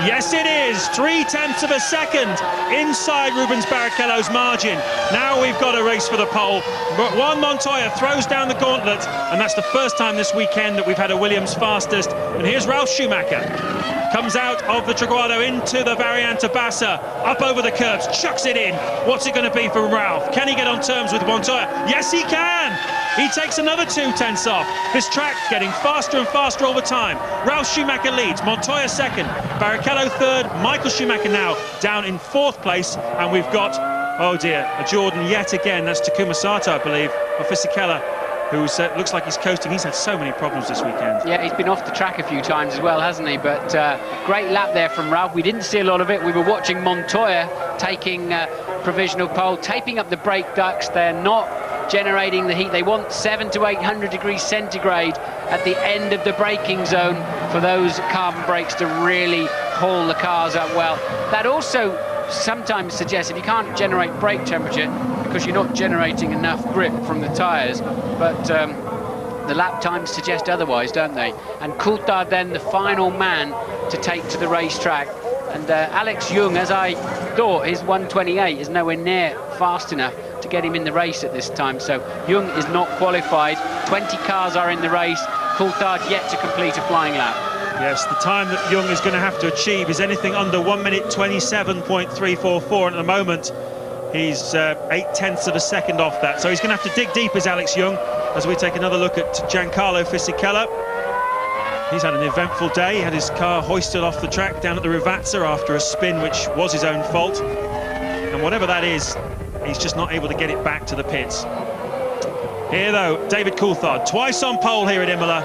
Yes, it is. 0.3 of a second inside Rubens Barrichello's margin. Now we've got a race for the pole. But Juan Montoya throws down the gauntlet, and that's the first time this weekend that we've had a Williams fastest. And here's Ralf Schumacher. Comes out of the Traguardo into the Variante Bassa, up over the curbs, chucks it in. What's it going to be for Ralf? Can he get on terms with Montoya? Yes, he can! He takes another 0.2 off. This track getting faster and faster all the time. Ralf Schumacher leads, Montoya second, Barrichello third, Michael Schumacher now down in 4th place, and we've got, oh dear, a Jordan yet again. That's Takuma Sato, I believe, of Fisichella, who looks like he's coasting. He's had so many problems this weekend. Yeah, he's been off the track a few times as well, hasn't he? But great lap there from Ralf. We didn't see a lot of it. We were watching Montoya taking provisional pole, taping up the brake ducts. They're not generating the heat. They want 700 to 800 degrees centigrade at the end of the braking zone for those carbon brakes to really haul the cars up well. That also sometimes suggests if you can't generate brake temperature because you're not generating enough grip from the tyres, but the lap times suggest otherwise, don't they? And Coulthard then the final man to take to the racetrack, and Alex Young, as I thought, his 1:28 is nowhere near fast enough to get him in the race at this time, so Young is not qualified. 20 cars are in the race. Coulthard yet to complete a flying lap. Yes, the time that Young is going to have to achieve is anything under 1 minute 27.344, and at the moment he's 0.8 of a second off that, so he's going to have to dig deep, as Alex Young, as we take another look at Giancarlo Fisichella. He's had an eventful day. He had his car hoisted off the track down at the Rivazza after a spin which was his own fault, and whatever that is, he's just not able to get it back to the pits. Here though, David Coulthard, twice on pole here at Imola,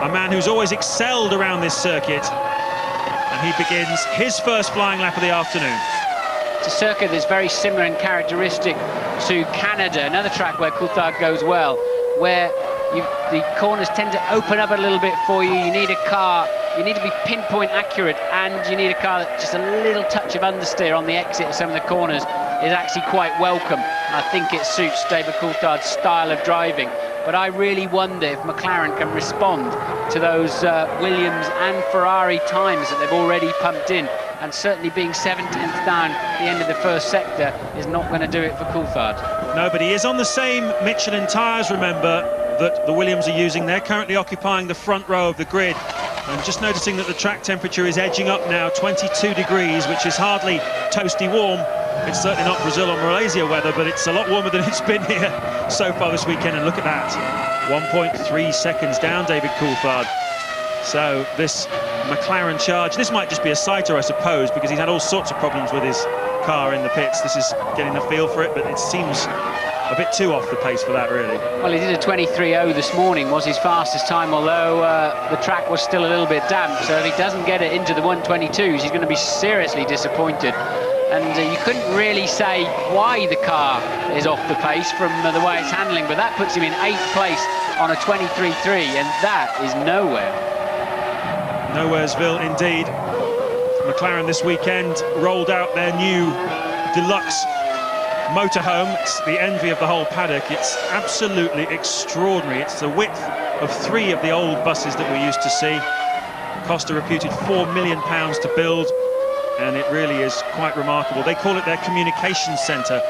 a man who's always excelled around this circuit, and he begins his first flying lap of the afternoon. It's a circuit that's very similar in characteristic to Canada, another track where Coulthard goes well, where the corners tend to open up a little bit for you. You need a car, you need to be pinpoint accurate, and you need a car that just a little touch of understeer on the exit of some of the corners is actually quite welcome. And I think it suits David Coulthard's style of driving. But I really wonder if McLaren can respond to those Williams and Ferrari times that they've already pumped in. And certainly being 17th down at the end of the first sector is not going to do it for Coulthard. No, but he is on the same Michelin tyres, remember, that the Williams are using. They're currently occupying the front row of the grid. I'm just noticing that the track temperature is edging up now, 22 degrees, which is hardly toasty warm. It's certainly not Brazil or Malaysia weather, but it's a lot warmer than it's been here so far this weekend. And look at that, 1.3 seconds down, David Coulthard. So this McLaren charge, this might just be a sighter, I suppose, because he's had all sorts of problems with his car in the pits. This is getting the feel for it, but it seems a bit too off the pace for that, really. Well, he did a 23.0 this morning, was his fastest time, although the track was still a little bit damp. So if he doesn't get it into the 122s, he's going to be seriously disappointed. And you couldn't really say why the car is off the pace from the way it's handling, but that puts him in 8th place on a 23.3, and that is nowhere. Nowheresville indeed. McLaren this weekend rolled out their new deluxe motorhome. It's the envy of the whole paddock. It's absolutely extraordinary. It's the width of 3 of the old buses that we used to see. Cost a reputed £4 million to build, and it really is quite remarkable. They call it their communications centre,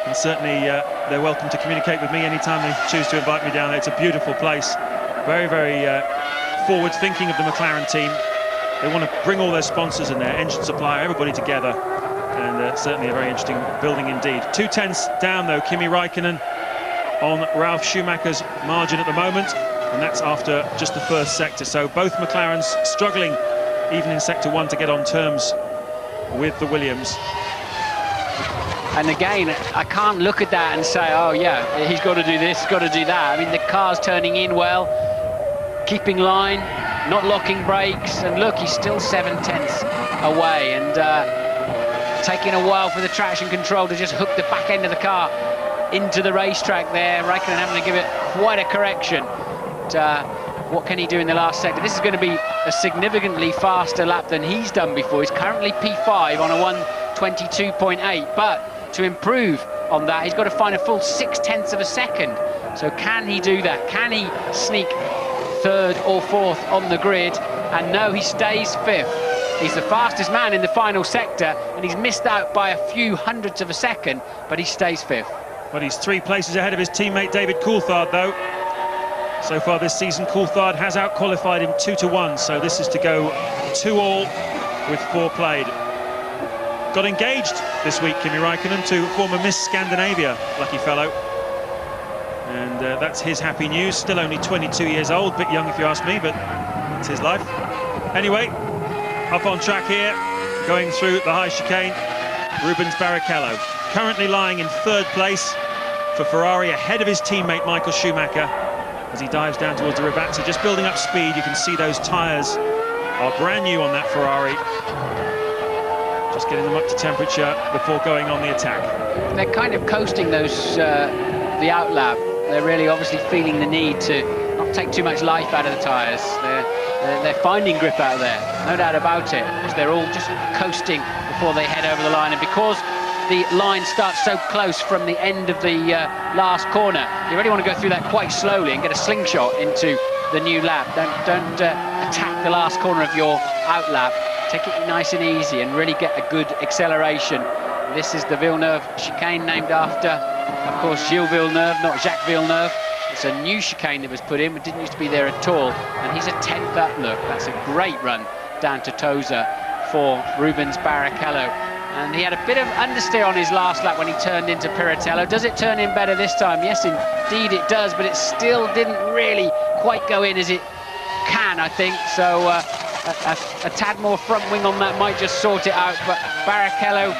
and certainly they're welcome to communicate with me anytime they choose to invite me down there. It's a beautiful place. Very, very forward thinking of the McLaren team. They want to bring all their sponsors and their engine supplier, everybody together, and certainly a very interesting building indeed. 2 tenths down though, Kimi Räikkönen on Ralf Schumacher's margin at the moment, and that's after just the first sector. So both McLarens struggling, even in Sector 1, to get on terms with the Williams. And again, I can't look at that and say, oh yeah, he's got to do this, he's got to do that. I mean, the car's turning in well, keeping line, not locking brakes, and look, he's still 7/10 away, and taking a while for the traction control to just hook the back end of the car into the racetrack there. Raikkonen having to give it quite a correction. But, what can he do in the last sector? This is going to be a significantly faster lap than he's done before. He's currently P5 on a 1:22.8, but to improve on that, he's got to find a full 0.6 of a second. So can he do that? Can he sneak third or fourth on the grid? And no, he stays fifth. He's the fastest man in the final sector, and he's missed out by a few hundredths of a second, but he stays fifth. But he's 3 places ahead of his teammate David Coulthard, though. So far this season, Coulthard has out-qualified him 2-1, so this is to go 2-all with 4 played. Got engaged this week, Kimi Raikkonen, to former Miss Scandinavia, lucky fellow. And that's his happy news. Still only 22 years old, bit young if you ask me, but it's his life. Anyway, up on track here, going through the high chicane, Rubens Barrichello, currently lying in 3rd place for Ferrari, ahead of his teammate Michael Schumacher, as he dives down towards the Rivazzi, just building up speed. You can see those tyres are brand new on that Ferrari. Just getting them up to temperature before going on the attack. They're kind of coasting those, the outlap. They're really obviously feeling the need to not take too much life out of the tyres. They're finding grip out there, no doubt about it, because they're all just coasting before they head over the line. And because the line starts so close from the end of the last corner, you really want to go through that quite slowly and get a slingshot into the new lap. Don't attack the last corner of your outlap. Take it nice and easy and really get a good acceleration. This is the Villeneuve chicane, named after, of course, Gilles Villeneuve, not Jacques Villeneuve. It's a new chicane that was put in. It didn't used to be there at all. And he's a 10th up, look. That's a great run down to Tosa for Rubens Barrichello. And he had a bit of understeer on his last lap when he turned into Piratello. Does it turn in better this time? Yes, indeed it does, but it still didn't really quite go in as it can, I think. So a tad more front wing on that might just sort it out. But Barrichello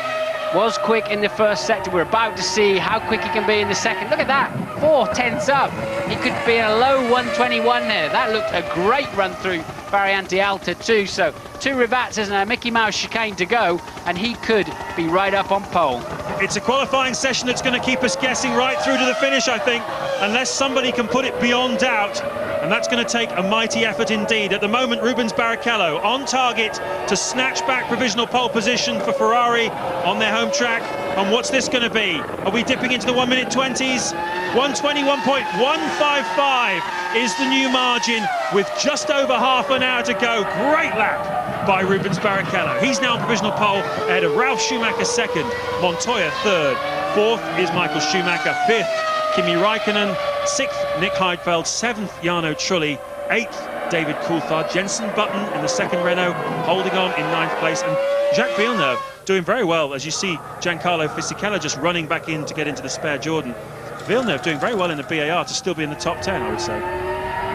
was quick in the first sector. We're about to see how quick he can be in the second. Look at that, 4/10 up. He could be in a low 1:21 there. That looked a great run through Variante Alta too. So 2 Rivazzas and a Mickey Mouse chicane to go, and he could be right up on pole. It's a qualifying session that's going to keep us guessing right through to the finish, I think, unless somebody can put it beyond doubt. And that's going to take a mighty effort indeed. At the moment, Rubens Barrichello on target to snatch back provisional pole position for Ferrari on their home track. And what's this going to be? Are we dipping into the 1-minute 20s? 1:21.155 is the new margin with just over half an hour to go. Great lap by Rubens Barrichello. He's now on provisional pole ahead of Ralf Schumacher 2nd, Montoya 3rd, 4th is Michael Schumacher, 5th Kimi Raikkonen, 6th Nick Heidfeld, 7th Jarno Trulli, 8th David Coulthard, Jenson Button in the 2nd Renault holding on in 9th place, and Jacques Villeneuve doing very well, as you see Giancarlo Fisichella just running back in to get into the spare Jordan. Villeneuve doing very well in the BAR to still be in the top 10, I would say.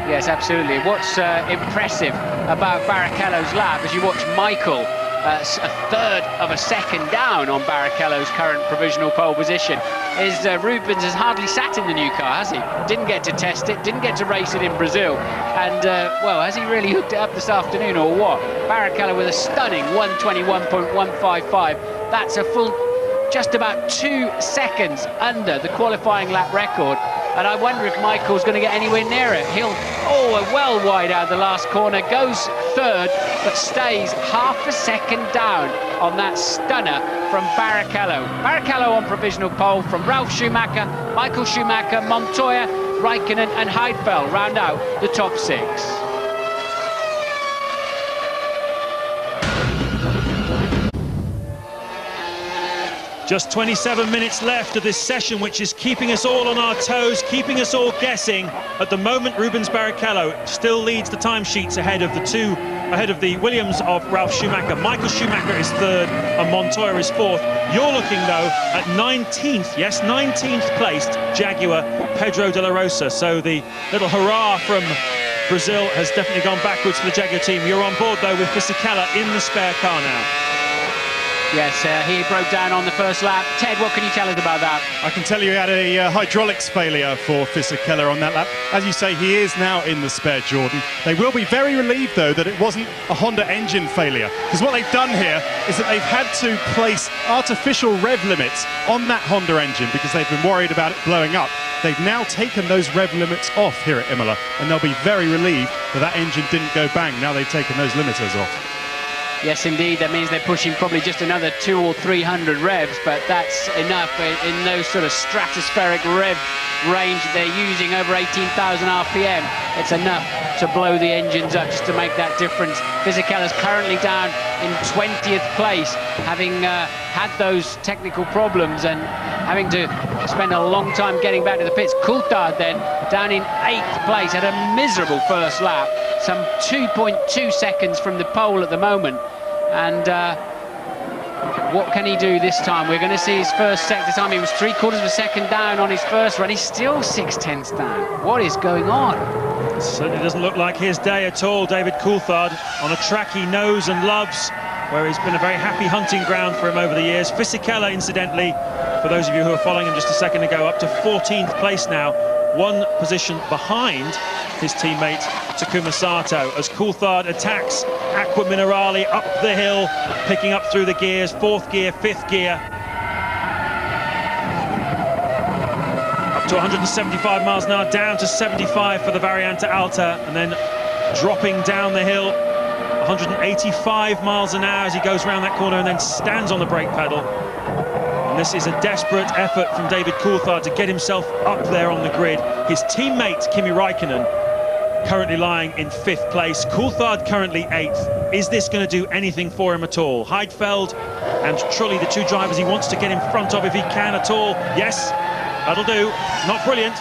Yes, absolutely. What's impressive about Barrichello's lap, as you watch Michael a 1/3 of a second down on Barrichello's current provisional pole position, is Rubens has hardly sat in the new car, has he? Didn't get to test it, didn't get to race it in Brazil, and well, has he really hooked it up this afternoon or what? Barrichello with a stunning 1:21.155. That's a full just about 2 seconds under the qualifying lap record, and I wonder if Michael's going to get anywhere near it. He'll, well wide out of the last corner, goes 3rd, but stays half a second down on that stunner from Barrichello. Barrichello on provisional pole from Ralf Schumacher, Michael Schumacher, Montoya, Raikkonen and Heidfeld round out the top 6. Just 27 minutes left of this session, which is keeping us all on our toes, keeping us all guessing. At the moment, Rubens Barrichello still leads the timesheets ahead of the 2 ahead of the Williams of Ralf Schumacher. Michael Schumacher is third and Montoya is fourth. You're looking, though, at 19th, yes, 19th placed Jaguar Pedro de la Rosa. So the little hurrah from Brazil has definitely gone backwards for the Jaguar team. You're on board, though, with Fisichella in the spare car now. Yes, he broke down on the first lap. Ted, what can you tell us about that? I can tell you he had a hydraulics failure for Fisichella on that lap. As you say, he is now in the spare Jordan. They will be very relieved, though, that it wasn't a Honda engine failure, because what they've done here is that they've had to place artificial rev limits on that Honda engine because they've been worried about it blowing up. They've now taken those rev limits off here at Imola, and they'll be very relieved that that engine didn't go bang. Now they've taken those limiters off. Yes, indeed. That means they're pushing probably just another 200 or 300 revs, but that's enough in those sort of stratospheric rev range they're using, over 18,000 RPM. It's enough to blow the engines up just to make that difference. Fisichella's currently down in 20th place, having had those technical problems and having to spend a long time getting back to the pits. Coulthard then down in 8th place, had a miserable first lap, some 2.2 seconds from the pole at the moment. And what can he do this time? We're going to see his first sector time. He was 3/4 of a second down on his first run. He's still 6/10 down. What is going on? It certainly doesn't look like his day at all, David Coulthard, on a track he knows and loves, where he's been a very happy hunting ground for him over the years. Fisichella, incidentally, for those of you who are following him just a second ago, up to 14th place now, one position behind his teammate Takuma Sato, as Coulthard attacks Aqua Minerale up the hill, picking up through the gears, 4th gear, 5th gear. Up to 175 miles an hour, down to 75 for the Variante Alta, and then dropping down the hill, 185 miles an hour as he goes around that corner and then stands on the brake pedal. And this is a desperate effort from David Coulthard to get himself up there on the grid. His teammate, Kimi Räikkönen, currently lying in 5th place. Coulthard currently 8th. Is this going to do anything for him at all? Heidfeld and Trulli, the two drivers he wants to get in front of if he can at all. Yes, that'll do. Not brilliant,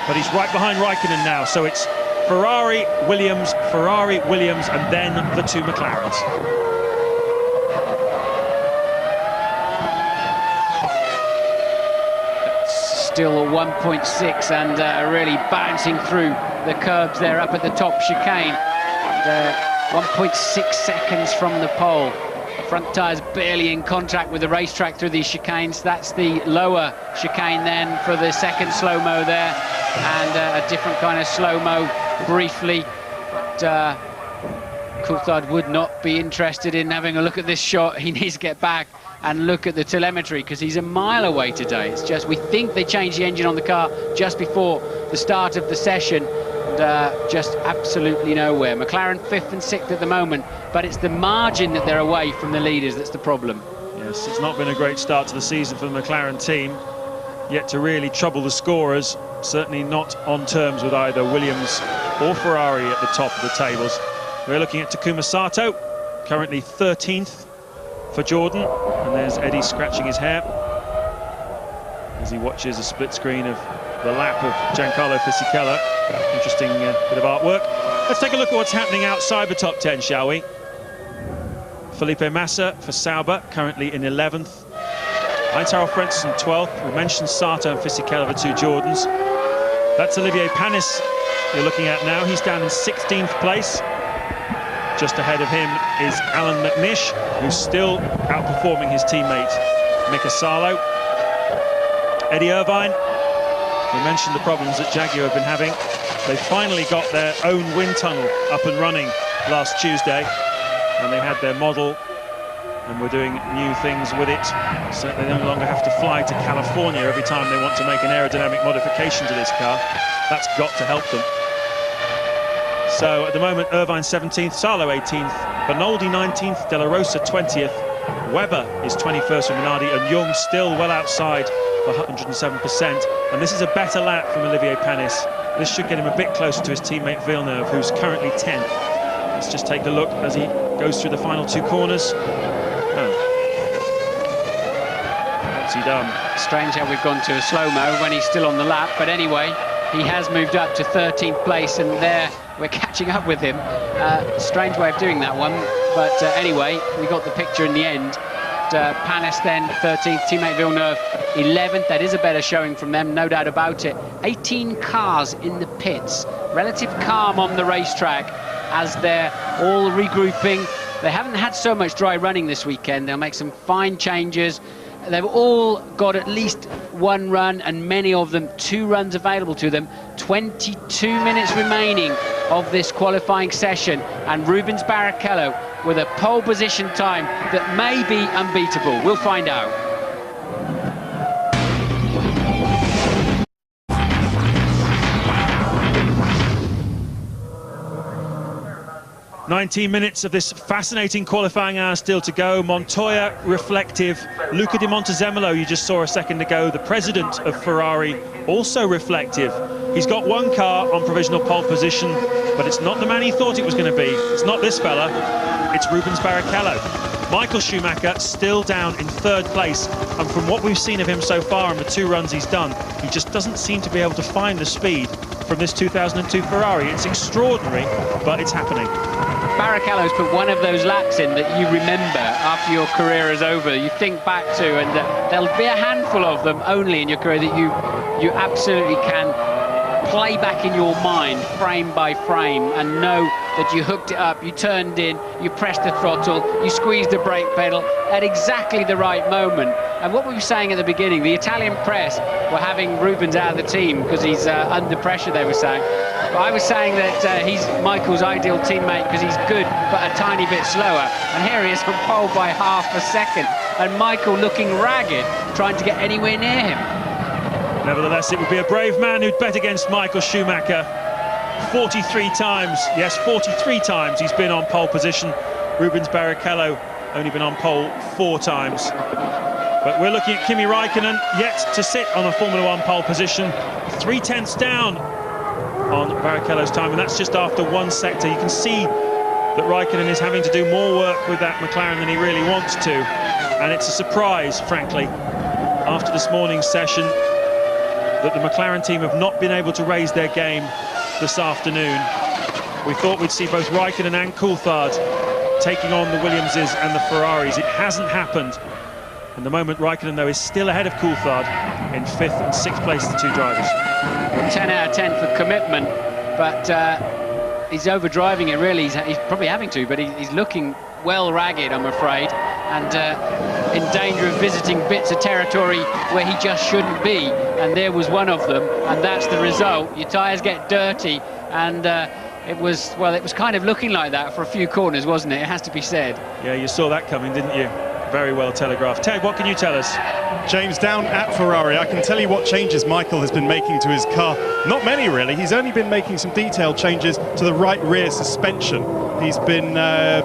but he's right behind Räikkönen now. So it's Ferrari, Williams, and then the two McLarens. Still a 1.6 and really bouncing through the curbs there up at the top chicane. 1.6 seconds from the pole. Front tyres barely in contact with the racetrack through these chicanes. That's the lower chicane then for the second slow-mo there, and a different kind of slow-mo briefly. But Coulthard would not be interested in having a look at this shot. He needs to get back and look at the telemetry, because he's a mile away today. It's just, we think they changed the engine on the car just before the start of the session, and just absolutely nowhere. McLaren 5th and 6th at the moment, but it's the margin that they're away from the leaders that's the problem. Yes, it's not been a great start to the season for the McLaren team, yet to really trouble the scorers. Certainly not on terms with either Williams or Ferrari at the top of the tables. We're looking at Takuma Sato, currently 13th for Jordan, and there's Eddie scratching his hair as he watches a split screen of the lap of Giancarlo Fisichella. Interesting bit of artwork. Let's take a look at what's happening outside the top 10, shall we? Felipe Massa for Sauber, currently in 11th. Heinz-Harald Frentzen 12th. We mentioned Sato and Fisichella, the two Jordans. That's Olivier Panis you're looking at now. He's down in 16th place. Just ahead of him is Alan McNish, who's still outperforming his teammate Mika Salo. Eddie Irvine, we mentioned the problems that Jaguar have been having. They finally got their own wind tunnel up and running last Tuesday, and they had their model, and we're doing new things with it. So they no longer have to fly to California every time they want to make an aerodynamic modification to this car. That's got to help them. So at the moment, Irvine 17th, Salo 18th, Bernoldi 19th, De La Rosa 20th, Webber is 21st from Minardi, and Young still well outside for 107%. And this is a better lap from Olivier Panis. This should get him a bit closer to his teammate Villeneuve, who's currently 10th. Let's just take a look as he goes through the final two corners. Oh. What's he done? Strange how we've gone to a slow-mo when he's still on the lap, but anyway, he has moved up to 13th place, and there we're catching up with him. Strange way of doing that one, but anyway, we got the picture in the end. Panis then 13th, teammate Villeneuve 11th. That is a better showing from them, no doubt about it. 18 cars in the pits. Relative calm on the racetrack as they're all regrouping. They haven't had so much dry running this weekend. They'll make some fine changes. They've all got at least one run, and many of them 2 runs available to them. 22 minutes remaining of this qualifying session, and Rubens Barrichello with a pole position time that may be unbeatable. We'll find out. 19 minutes of this fascinating qualifying hour still to go. Montoya reflective. Luca Di Montezemolo, you just saw a second ago, the president of Ferrari, also reflective. He's got one car on provisional pole position, but it's not the man he thought it was going to be. It's not this fella, it's Rubens Barrichello. Michael Schumacher still down in 3rd place, and from what we've seen of him so far in the 2 runs he's done, he just doesn't seem to be able to find the speed from this 2002 Ferrari. It's extraordinary, but it's happening. Barrichello's put one of those laps in that you remember after your career is over, you think back to, and there'll be a handful of them only in your career that you absolutely can play back in your mind frame by frame and know that you hooked it up, you turned in, you pressed the throttle, you squeezed the brake pedal at exactly the right moment. And what we were saying at the beginning, the Italian press were having Rubens out of the team because he's under pressure, they were saying. But I was saying that he's Michael's ideal teammate because he's good but a tiny bit slower. And here he is on pole by half a second. And Michael looking ragged, trying to get anywhere near him. Nevertheless, it would be a brave man who'd bet against Michael Schumacher. 43 times, yes, 43 times he's been on pole position. Rubens Barrichello only been on pole 4 times. But we're looking at Kimi Raikkonen, yet to sit on a Formula 1 pole position. 3/10 down on Barrichello's time, and that's just after 1 sector. You can see that Raikkonen is having to do more work with that McLaren than he really wants to. And it's a surprise, frankly, after this morning's session, that the McLaren team have not been able to raise their game this afternoon. We thought we'd see both Raikkonen and Coulthard taking on the Williamses and the Ferraris. It hasn't happened. And the moment Raikkonen, though, is still ahead of Coulthard in 5th and 6th place, the 2 drivers. 10 out of 10 for commitment, but he's overdriving it, really. He's probably having to, but he's looking well ragged, I'm afraid, and in danger of visiting bits of territory where he just shouldn't be, and there was one of them, and that's the result. Your tyres get dirty, and it was kind of looking like that for a few corners, wasn't it? It has to be said. Yeah, you saw that coming, didn't you? Very well telegraphed. Ted, what can you tell us? James, down at Ferrari, I can tell you what changes Michael has been making to his car. Not many, really. He's only been making some detailed changes to the right rear suspension. He's been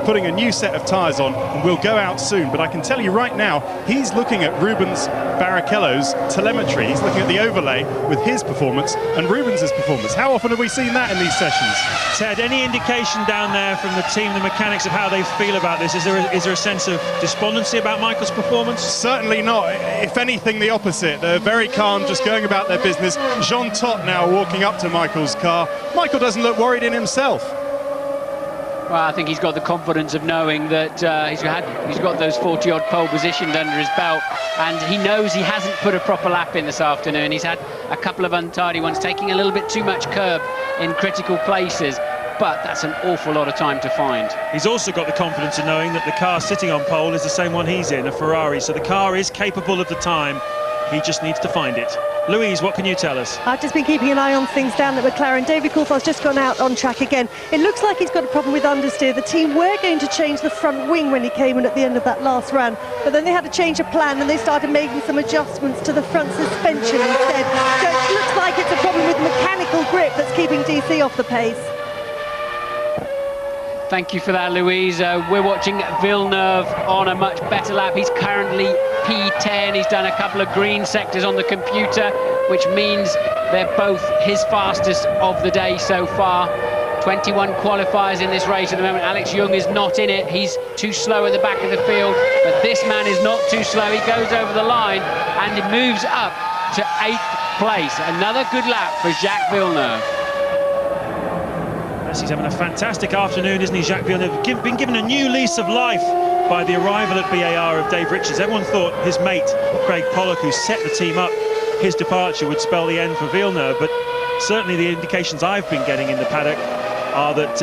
putting a new set of tyres on, and will go out soon. But I can tell you right now, he's looking at Rubens Barrichello's telemetry. He's looking at the overlay with his performance and Rubens's performance. How often have we seen that in these sessions? Ted, any indication down there from the team, the mechanics, of how they feel about this? Is there a sense of despondency about Michael's performance? Certainly not. If anything, the opposite. They're very calm, just going about their business. Jean Todt now walking up to Michael's car. Michael doesn't look worried in himself. Well, I think he's got the confidence of knowing that he's got those 40-odd pole positions under his belt, and he knows he hasn't put a proper lap in this afternoon. He's had a couple of untidy ones, taking a little bit too much curb in critical places, but that's an awful lot of time to find. He's also got the confidence of knowing that the car sitting on pole is the same one he's in, a Ferrari, so the car is capable of the time. He just needs to find it. Louise, what can you tell us? I've just been keeping an eye on things down at McLaren. David Coulthard's just gone out on track again. It looks like he's got a problem with understeer. The team were going to change the front wing when he came in at the end of that last round, but then they had to change of plan and they started making some adjustments to the front suspension instead. So it looks like it's a problem with mechanical grip that's keeping DC off the pace. Thank you for that, Louise. We're watching Villeneuve on a much better lap. He's currently P10. He's done a couple of green sectors on the computer, which means they're both his fastest of the day so far. 21 qualifiers in this race at the moment. Alex Young is not in it. He's too slow at the back of the field, but this man is not too slow. He goes over the line and he moves up to 8th place. Another good lap for Jacques Villeneuve. Yes, he's having a fantastic afternoon, isn't he, Jacques Villeneuve? Been given a new lease of life by the arrival at BAR of Dave Richards. Everyone thought his mate, Craig Pollock, who set the team up, his departure would spell the end for Villeneuve, but certainly the indications I've been getting in the paddock are that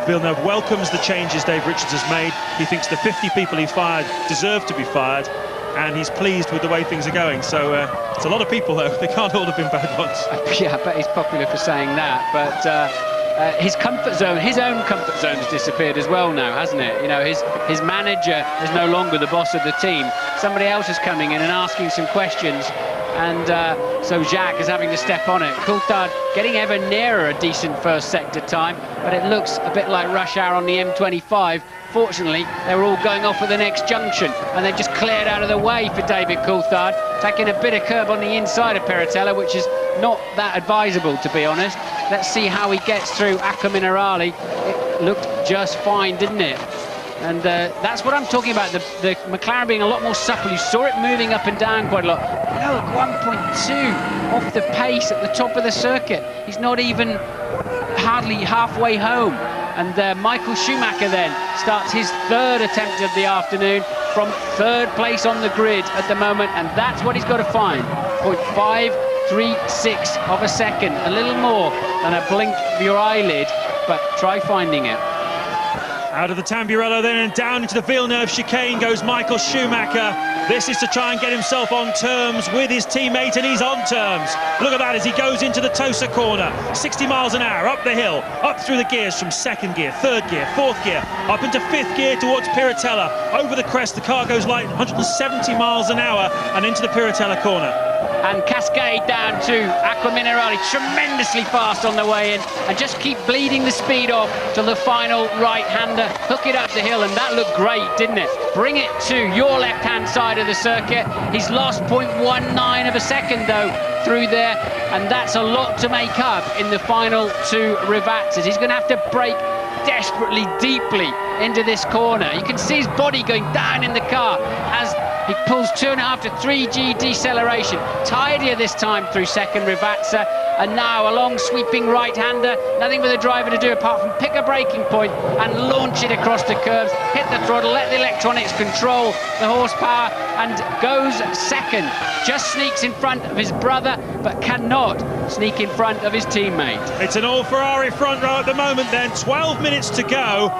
Villeneuve welcomes the changes Dave Richards has made. He thinks the 50 people he fired deserve to be fired, and he's pleased with the way things are going. So it's a lot of people, though. They can't all have been bad ones. Yeah, I bet he's popular for saying that, but his comfort zone, his own comfort zone has disappeared as well now, hasn't it? You know, his manager is no longer the boss of the team. Somebody else is coming in and asking some questions, and so Jacques is having to step on it. Coulthard getting ever nearer a decent first sector time, but it looks a bit like rush hour on the M25. Fortunately, they were all going off at the next junction, and they've just cleared out of the way for David Coulthard, taking a bit of curb on the inside of Piratella, which is not that advisable, to be honest. Let's see how he gets through Acqua Minerale. It looked just fine, didn't it? And that's what I'm talking about, the McLaren being a lot more supple. You saw it moving up and down quite a lot. Look, 1.2 off the pace at the top of the circuit. He's not even hardly halfway home. And Michael Schumacher then starts his third attempt of the afternoon from third place on the grid at the moment, and that's what he's got to find. 0.536 of a second, a little more than a blink of your eyelid, but try finding it. Out of the Tamburello then, and down into the Villeneuve chicane goes Michael Schumacher. This is to try and get himself on terms with his teammate, and he's on terms. Look at that as he goes into the Tosa corner. 60 miles an hour, up the hill, up through the gears from second gear, third gear, fourth gear, up into fifth gear towards Piratella. Over the crest, the car goes light, 170 miles an hour, and into the Piratella corner. And cascade down to Acqua Minerale, tremendously fast on the way in, and just keep bleeding the speed off till the final right-hander, hook it up the hill, and that looked great, didn't it? Bring it to your left-hand side of the circuit. He's lost 0.19 of a second, though, through there, and that's a lot to make up in the final two revatzes. He's going to have to brake desperately deeply into this corner. You can see his body going down in the car as he pulls 2.5 to 3G deceleration. Tidier this time through second revatsa, and now a long sweeping right-hander. Nothing for the driver to do apart from pick a braking point and launch it across the curves, hit the throttle, let the electronics control the horsepower, and goes second. Just sneaks in front of his brother, but cannot sneak in front of his teammate. It's an all-Ferrari front row at the moment then, 12 minutes to go.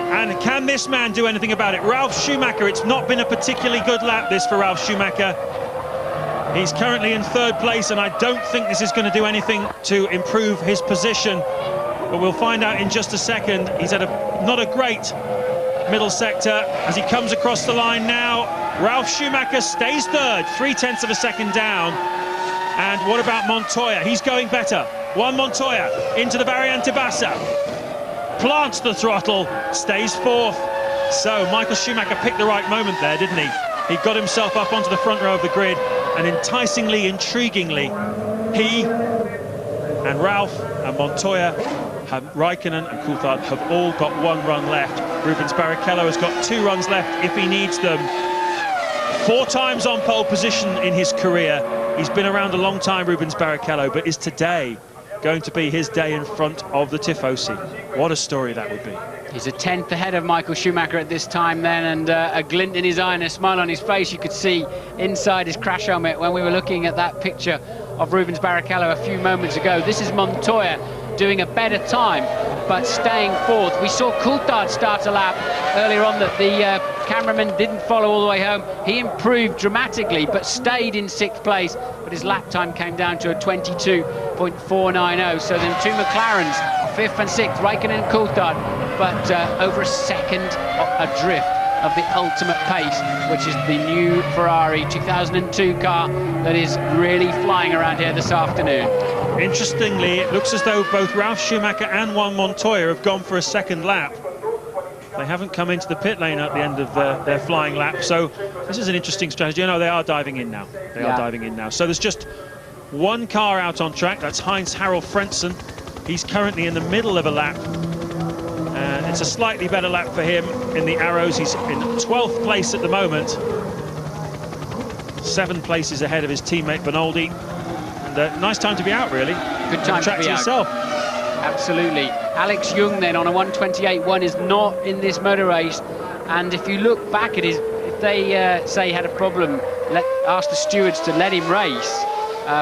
And can this man do anything about it? Ralf Schumacher, it's not been a particularly good lap this for Ralf Schumacher. He's currently in third place, and I don't think this is going to do anything to improve his position. But we'll find out in just a second. He's had not a great middle sector as he comes across the line now. Ralf Schumacher stays third, 0.3 of a second down. And what about Montoya? He's going better. Juan Montoya into the Variante Bassa. Plants the throttle, stays fourth. So Michael Schumacher picked the right moment there, didn't he? He got himself up onto the front row of the grid, and enticingly, intriguingly, he and Ralf and Montoya, Raikkonen and Coulthard have all got one run left. Rubens Barrichello has got 2 runs left if he needs them. 4 times on pole position in his career. He's been around a long time, Rubens Barrichello, but is today going to be his day in front of the Tifosi? What a story that would be. He's a 10th ahead of Michael Schumacher at this time then, and a glint in his eye and a smile on his face you could see inside his crash helmet when we were looking at that picture of Rubens Barrichello a few moments ago. This is Montoya doing a better time, but staying fourth. We saw Coulthard start a lap earlier on that the cameraman didn't follow all the way home. He improved dramatically, but stayed in 6th place, but his lap time came down to a 22.490. So then 2 McLarens, 5th and 6th, Raikkonen and Coulthard, but over a second adrift of the ultimate pace, which is the new Ferrari 2002 car that is really flying around here this afternoon. Interestingly, it looks as though both Ralf Schumacher and Juan Montoya have gone for a second lap. They haven't come into the pit lane at the end of their flying lap, so this is an interesting strategy. No, they are diving in now. They are diving in now. So there's just 1 car out on track. That's Heinz-Harald Frentzen. He's currently in the middle of a lap. And it's a slightly better lap for him in the Arrows. He's in 12th place at the moment. 7 places ahead of his teammate Bonaldi. And nice time to be out, really. Good time to be out. Yourself. Absolutely. Alex Young then on a 1:28.1 is not in this motor race, and if you look back at his, if they say he had a problem, ask the stewards to let him race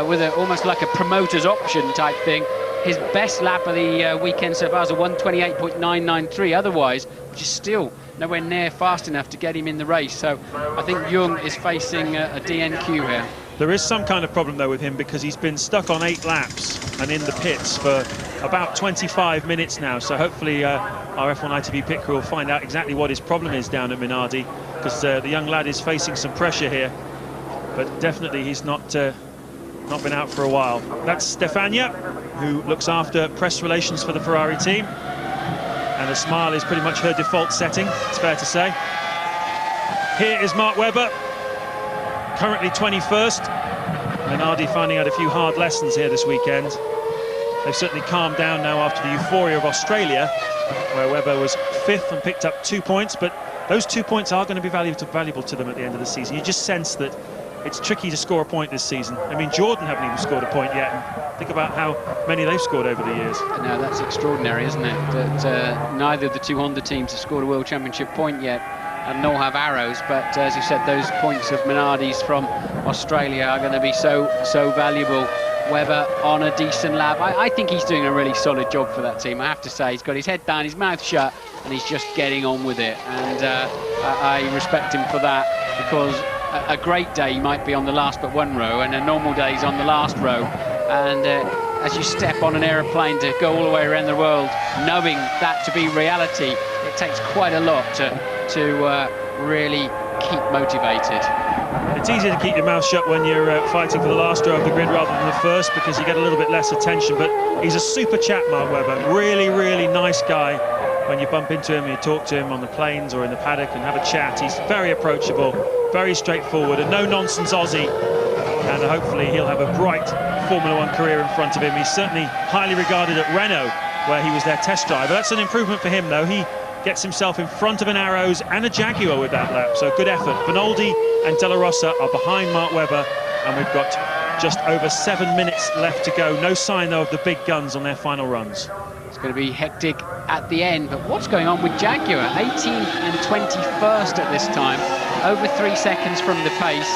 with almost like a promoter's option type thing. His best lap of the weekend so far is a 1:28.993 otherwise, which is still nowhere near fast enough to get him in the race. So I think Young is facing a DNQ here. There is some kind of problem though with him, because he's been stuck on 8 laps and in the pits for about 25 minutes now. So hopefully our F1 ITV pit crew will find out exactly what his problem is down at Minardi, because the young lad is facing some pressure here. But definitely he's not been out for a while. That's Stefania, who looks after press relations for the Ferrari team. And a smile is pretty much her default setting, it's fair to say. Here is Mark Webber, currently 21st. Minardi finding out a few hard lessons here this weekend. They've certainly calmed down now after the euphoria of Australia, where Webber was 5th and picked up 2 points, but those 2 points are going to be valuable to them at the end of the season. You just sense that it's tricky to score a point this season. I mean, Jordan haven't even scored a point yet. And think about how many they've scored over the years. No, that's extraordinary, isn't it? That neither of the two Honda teams have scored a World Championship point yet, and nor have Arrows. But as you said, those points of Minardi's from Australia are going to be so valuable. Webber on a decent lap. I think he's doing a really solid job for that team, I have to say. He's got his head down, his mouth shut, and he's just getting on with it. And I respect him for that, because a great day he might be on the last but one row, and a normal day he's on the last row. And as you step on an aeroplane to go all the way around the world, knowing that to be reality, it takes quite a lot to really keep motivated. It's easier to keep your mouth shut when you're fighting for the last row of the grid rather than the first, because you get a little bit less attention. But he's a super chap, Mark Webber. Really, really nice guy. When you bump into him and you talk to him on the plains or in the paddock and have a chat, he's very approachable, very straightforward, a no-nonsense Aussie. And hopefully he'll have a bright Formula 1 career in front of him. He's certainly highly regarded at Renault, where he was their test driver. That's an improvement for him, though. He gets himself in front of an Arrows and a Jaguar with that lap, so good effort. Benoldi and Della Rosa are behind Mark Webber, and we've got just over 7 minutes left to go. No sign, though, of the big guns on their final runs. It's going to be hectic at the end, but what's going on with Jaguar? 18th and 21st at this time, over 3 seconds from the pace.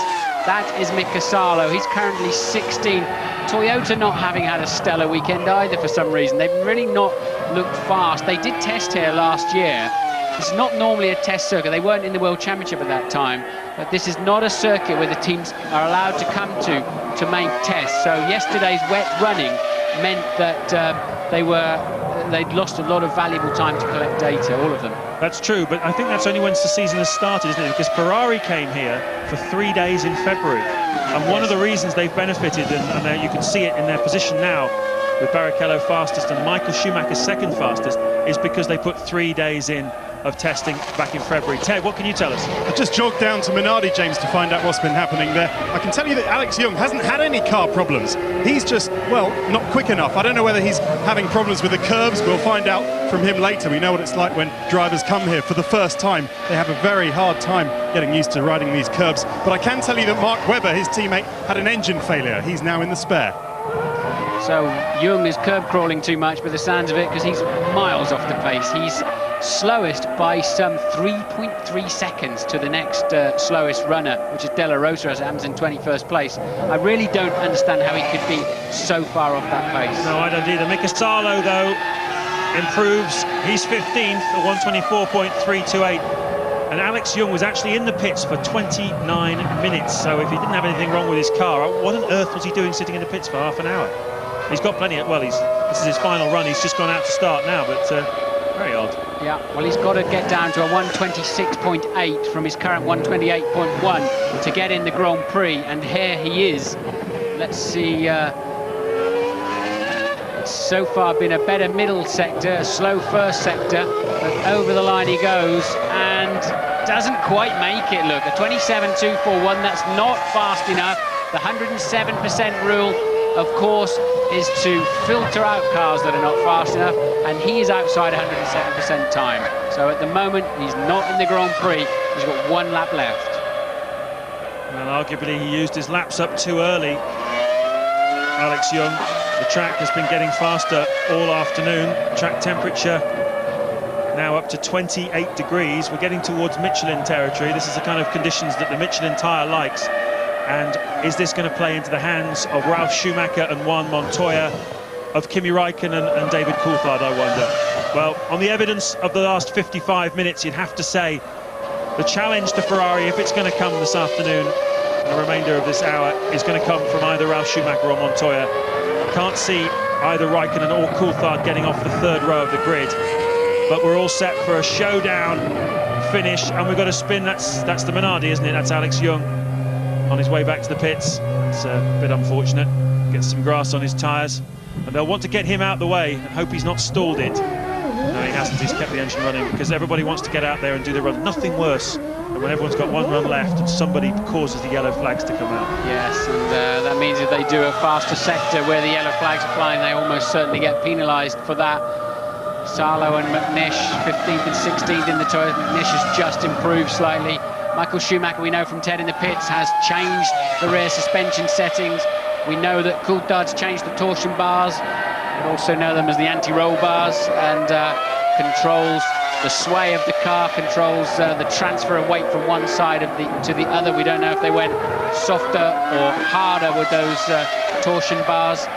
That is Mick Casalo. He's currently 16. Toyota not having had a stellar weekend either for some reason. They've really not looked fast. They did test here last year. It's not normally a test circuit. They weren't in the World Championship at that time, but this is not a circuit where the teams are allowed to come to make tests. So yesterday's wet running meant that they'd lost a lot of valuable time to collect data, all of them. That's true, but I think that's only once the season has started, isn't it? Because Ferrari came here for 3 days in February. And one of the reasons they've benefited, and you can see it in their position now, with Barrichello fastest and Michael Schumacher second fastest, is because they put 3 days in of testing back in February. Ted, what can you tell us? I just jogged down to Minardi, James, to find out what's been happening there. I can tell you that Alex Young hasn't had any car problems. He's just, well, not quick enough. I don't know whether he's having problems with the curbs. We'll find out from him later. We know what it's like when drivers come here for the first time. They have a very hard time getting used to riding these curbs. But I can tell you that Mark Webber, his teammate, had an engine failure. He's now in the spare. So Young is curb crawling too much by the sounds of it, because he's miles off the pace. He's slowest by some 3.3 seconds to the next slowest runner, which is Della Rosa, as it happens, in 21st place. I really don't understand how he could be so far off that pace. No, I don't either. Mick Casalo, though, improves. He's 15th at 124.328. And Alex Young was actually in the pits for 29 minutes. So if he didn't have anything wrong with his car, what on earth was he doing sitting in the pits for half an hour? He's got plenty of, well, this is his final run. He's just gone out to start now, but very odd. Yeah, well, he's got to get down to a 126.8 from his current 128.1 to get in the Grand Prix, and here he is. Let's see. It's so far been a better middle sector, a slow first sector, but over the line he goes and doesn't quite make it. Look, a 27.241, that's not fast enough. The 107% rule, of course, is to filter out cars that are not fast enough, and he is outside 107% time. So at the moment, he's not in the Grand Prix. He's got 1 lap left. Well, arguably he used his laps up too early. Alex Young. The track has been getting faster all afternoon. Track temperature now up to 28 degrees. We're getting towards Michelin territory. This is the kind of conditions that the Michelin tyre likes. And is this going to play into the hands of Ralf Schumacher and Juan Montoya, of Kimi Räikkönen and David Coulthard, I wonder? Well, on the evidence of the last 55 minutes, you'd have to say the challenge to Ferrari, if it's going to come this afternoon, the remainder of this hour, is going to come from either Ralf Schumacher or Montoya. I can't see either Räikkönen or Coulthard getting off the third row of the grid. But we're all set for a showdown finish, and we've got a spin. That's the Minardi, isn't it? That's Alex Young on his way back to the pits. It's a bit unfortunate. Gets some grass on his tyres, and they'll want to get him out the way and hope he's not stalled it. No, he hasn't. He's kept the engine running because everybody wants to get out there and do the run. Nothing worse than when everyone's got one run left and somebody causes the yellow flags to come out. Yes, and that means if they do a faster sector where the yellow flags are flying, they almost certainly get penalised for that. Salo and McNish, 15th and 16th in the Toyota. McNish has just improved slightly. Michael Schumacher, we know from Ted in the pits, has changed the rear suspension settings. We know that Coulthard's changed the torsion bars. We also know them as the anti-roll bars, and controls the sway of the car, controls the transfer of weight from one side to the other. We don't know if they went softer or harder with those torsion bars.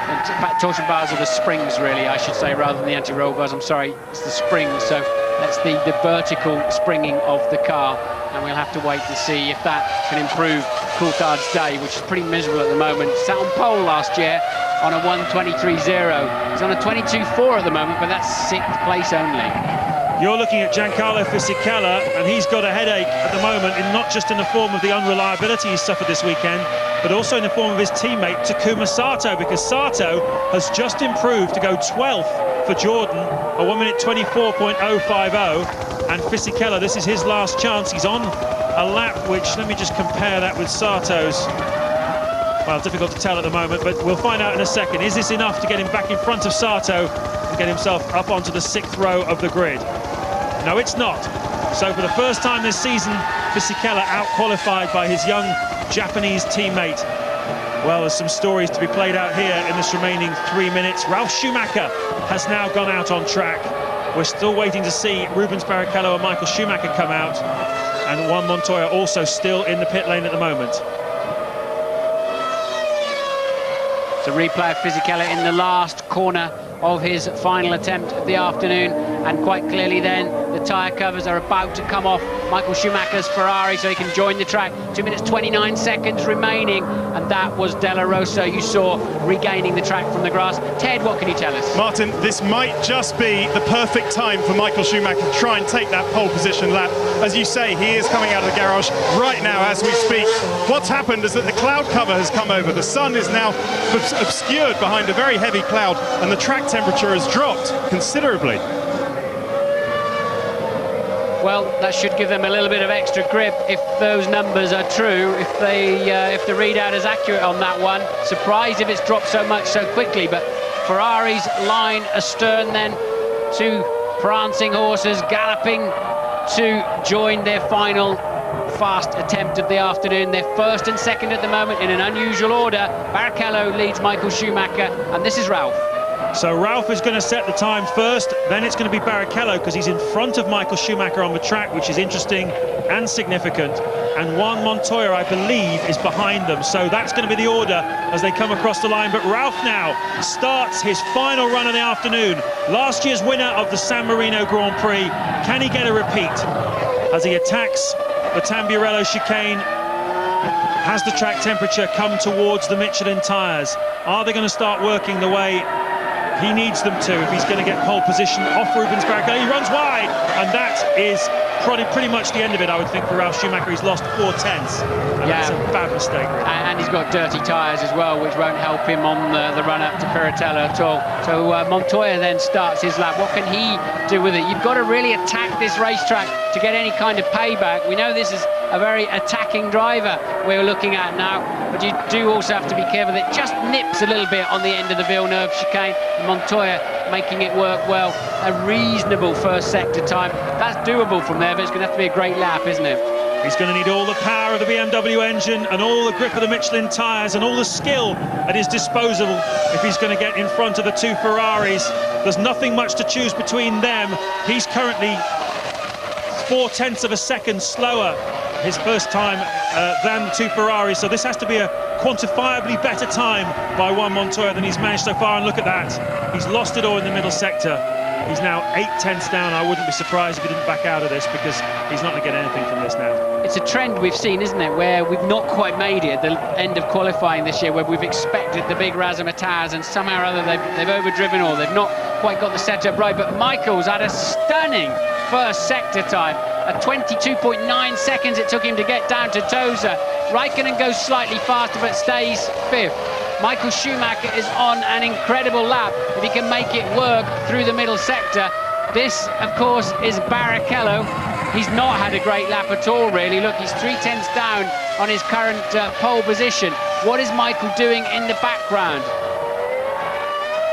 In fact, torsion bars are the springs, really, I should say, rather than the anti-roll bars. I'm sorry, it's the springs. So that's the vertical springing of the car, and we'll have to wait to see if that can improve Coulthard's day, which is pretty miserable at the moment. Sat on pole last year on a 1:23.0. He's on a 22.4 at the moment, but that's 6th place only. You're looking at Giancarlo Fisichella, and he's got a headache at the moment, not just in the form of the unreliability he suffered this weekend, but also in the form of his teammate Takuma Sato, because Sato has just improved to go 12th for Jordan, a 1:24.050, and Fisichella, this is his last chance. He's on a lap which, let me just compare that with Sato's. Well, difficult to tell at the moment, but we'll find out in a second. Is this enough to get him back in front of Sato and get himself up onto the 6th row of the grid? No, it's not. So for the first time this season, Fisichella out-qualified by his young Japanese teammate. Well, there's some stories to be played out here in this remaining 3 minutes. Ralf Schumacher has now gone out on track. We're still waiting to see Rubens Barrichello and Michael Schumacher come out, and Juan Montoya also still in the pit lane at the moment. The replay of Fisichella in the last corner of his final attempt of the afternoon, and quite clearly then the tyre covers are about to come off Michael Schumacher's Ferrari, so he can join the track. 2 minutes 29 seconds remaining, and that was Della Rosa you saw regaining the track from the grass. Ted, what can you tell us? Martin, this might just be the perfect time for Michael Schumacher to try and take that pole position lap. As you say, he is coming out of the garage right now as we speak. What's happened is that the cloud cover has come over. The sun is now obscured behind a very heavy cloud, and the track temperature has dropped considerably. Well, that should give them a little bit of extra grip if those numbers are true, if the readout is accurate on that one. Surprised if it's dropped so much so quickly, but Ferrari's line astern then, 2 prancing horses galloping to join their final fast attempt of the afternoon. They're 1st and 2nd at the moment in an unusual order. Barrichello leads Michael Schumacher, and this is Ralf. So Ralf is going to set the time first, then it's going to be Barrichello, because he's in front of Michael Schumacher on the track, which is interesting and significant. And Juan Montoya, I believe, is behind them. So that's going to be the order as they come across the line. But Ralf now starts his final run of the afternoon. Last year's winner of the San Marino Grand Prix. Can he get a repeat as he attacks the Tamburello chicane? Has the track temperature come towards the Michelin tyres? Are they going to start working the way he needs them to if he's going to get pole position off Rubens Barrichello? He runs wide, and that is pretty much the end of it, I would think, for Ralf Schumacher. He's lost 4/10, and that's a bad mistake, really. And he's got dirty tyres as well, which won't help him on the run-up to Piratella at all. So Montoya then starts his lap. What can he do with it? You've got to really attack this racetrack to get any kind of payback. We know this is a very attacking driver we're looking at now, but you do also have to be careful that it just nips a little bit on the end of the Villeneuve chicane. Montoya making it work well. A reasonable first sector time. That's doable from there, but it's going to have to be a great lap, isn't it? He's going to need all the power of the BMW engine and all the grip of the Michelin tyres and all the skill at his disposal if he's going to get in front of the two Ferraris. There's nothing much to choose between them. He's currently 0.4 of a second slower his first time than the two Ferraris, so this has to be a quantifiably better time by Juan Montoya than he's managed so far. And look at that, he's lost it all in the middle sector. He's now 0.8 down. I wouldn't be surprised if he didn't back out of this, because he's not going to get anything from this now. It's a trend we've seen, isn't it, where we've not quite made it at the end of qualifying this year, where we've expected the big razzmatazz and somehow or other they've overdriven, or they've not quite got the setup right. But Michael's had a stunning first sector time. At 22.9 seconds it took him to get down to Toza. Raikkonen goes slightly faster but stays 5th. Michael Schumacher is on an incredible lap if he can make it work through the middle sector. This, of course, is Barrichello. He's not had a great lap at all, really. Look, he's 0.3 down on his current pole position. What is Michael doing in the background?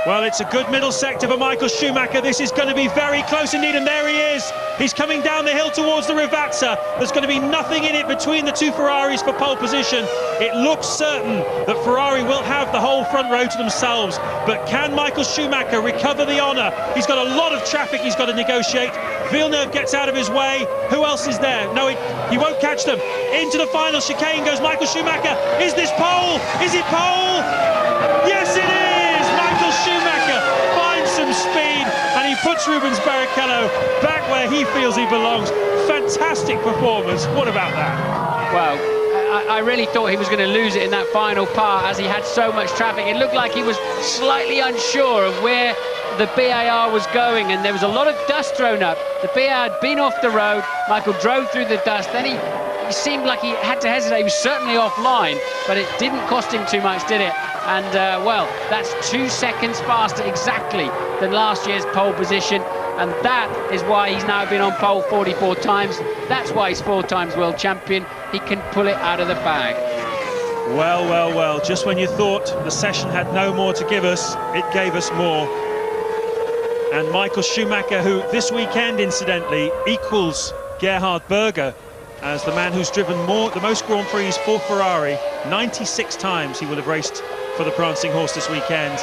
Well, it's a good middle sector for Michael Schumacher. This is going to be very close indeed, and there he is. He's coming down the hill towards the Rivazza. There's going to be nothing in it between the two Ferraris for pole position. It looks certain that Ferrari will have the whole front row to themselves, but can Michael Schumacher recover the honour? He's got a lot of traffic he's got to negotiate. Villeneuve gets out of his way. Who else is there? No, he won't catch them. Into the final chicane goes Michael Schumacher. Is this pole? Is it pole? Yes, it is! Michael Schumacher finds some speed and he puts Rubens Barrichello back where he feels he belongs. Fantastic performance. What about that? Well, I really thought he was going to lose it in that final part, as he had so much traffic. It looked like he was slightly unsure of where the BAR was going, and there was a lot of dust thrown up. The BAR had been off the road. Michael drove through the dust. Then he seemed like he had to hesitate. He was certainly offline, but it didn't cost him too much, did it? And, well, that's 2 seconds faster exactly than last year's pole position. And that is why he's now been on pole 44 times. That's why he's 4 times world champion. He can pull it out of the bag. Well, well, well, just when you thought the session had no more to give us, it gave us more. And Michael Schumacher, who this weekend, incidentally, equals Gerhard Berger as the man who's driven the most Grand Prix for Ferrari. 96 times he will have raced for the Prancing Horse this weekend.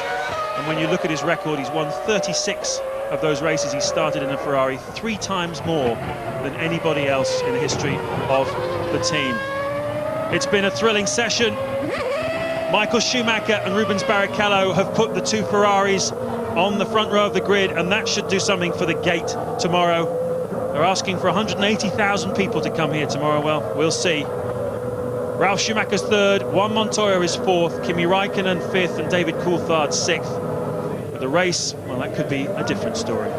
And when you look at his record, he's won 36 of those races. He started in a Ferrari, 3 times more than anybody else in the history of the team. It's been a thrilling session. Michael Schumacher and Rubens Barrichello have put the two Ferraris on the front row of the grid, and that should do something for the gate tomorrow. They're asking for 180,000 people to come here tomorrow. Well, we'll see. Ralf Schumacher's 3rd, Juan Montoya is 4th, Kimi Raikkonen 5th, and David Coulthard 6th. But the race, well, that could be a different story.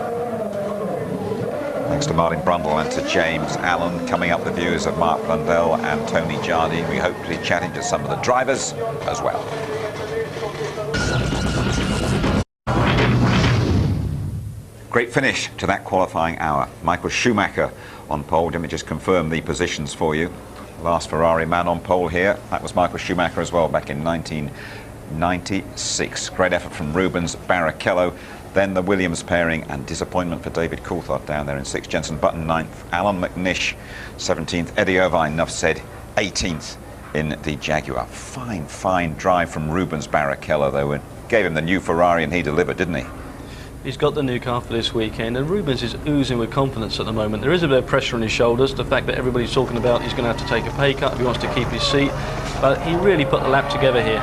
Thanks to Martin Brundle and to James Allen. Coming up, the views of Mark Blundell and Tony Jardi. We hope to be chatting to some of the drivers as well. Great finish to that qualifying hour. Michael Schumacher on pole. Let me just confirm the positions for you. Last Ferrari man on pole here, that was Michael Schumacher as well, back in 1996. Great effort from Rubens Barrichello. Then the Williams pairing, and disappointment for David Coulthard down there in 6th. Jenson Button 9th. Alan McNish 17th. Eddie Irvine, enough said, 18th in the Jaguar. Fine drive from Rubens Barrichello, though. Gave him the new Ferrari and he delivered, didn't he? He's got the new car for this weekend, and Rubens is oozing with confidence at the moment. There is a bit of pressure on his shoulders, the fact that everybody's talking about he's going to have to take a pay cut if he wants to keep his seat, but he really put the lap together here.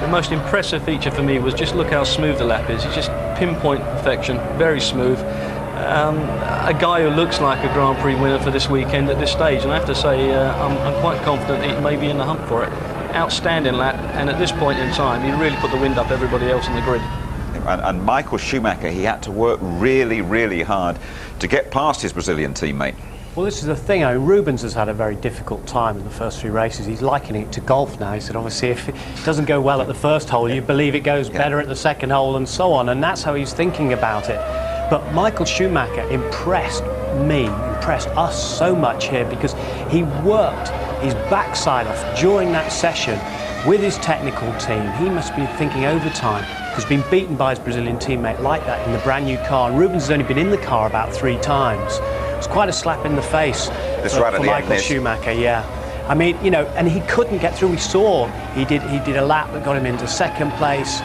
The most impressive feature for me was just look how smooth the lap is. It's just pinpoint perfection, very smooth. A guy who looks like a Grand Prix winner for this weekend at this stage, and I have to say I'm quite confident he may be in the hunt for it. Outstanding lap, and at this point in time he really put the wind up everybody else in the grid. And Michael Schumacher, he had to work really hard to get past his Brazilian teammate. Well, this is the thing. I mean, Rubens has had a very difficult time in the first 3 races. He's likening it to golf now. He said, obviously, if it doesn't go well at the first hole, you believe it goes better at the second hole and so on. And that's how he's thinking about it. But Michael Schumacher impressed us so much here, because he worked his backside off during that session with his technical team. He must be thinking overtime, because being beaten by his Brazilian teammate like that in the brand new car, and Rubens has only been in the car about 3 times. It's quite a slap in the face This right at for the end, Michael this. Schumacher, yeah. I mean, you know, and he couldn't get through. We saw he did a lap that got him into second place,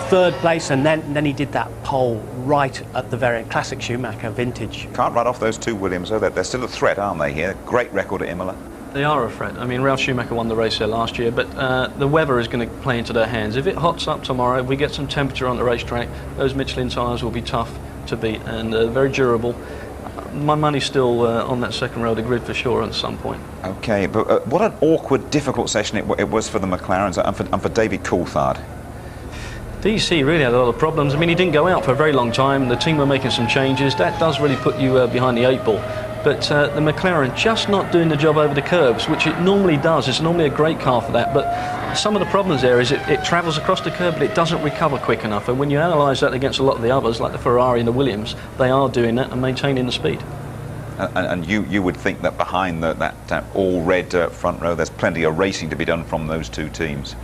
third place, and then he did that pole right at the very classic Schumacher vintage. Can't write off those two Williams, though. They're still a threat, aren't they, here? Great record at Imola. They are a threat. I mean, Ralf Schumacher won the race there last year, but the weather is going to play into their hands. If it hots up tomorrow, we get some temperature on the racetrack, those Michelin tyres will be tough to beat and very durable. My money's still on that second row of the grid for sure at some point. OK, but what an awkward, difficult session it was for the McLarens and for David Coulthard. DC really had a lot of problems. I mean, he didn't go out for a very long time. The team were making some changes. That does really put you behind the 8 ball. But the McLaren just not doing the job over the curbs, which it normally does. It's normally a great car for that. But some of the problems there is it travels across the curb, but it doesn't recover quick enough. And when you analyse that against a lot of the others, like the Ferrari and the Williams, they are doing that and maintaining the speed. And you would think that behind that all-red front row, there's plenty of racing to be done from those two teams.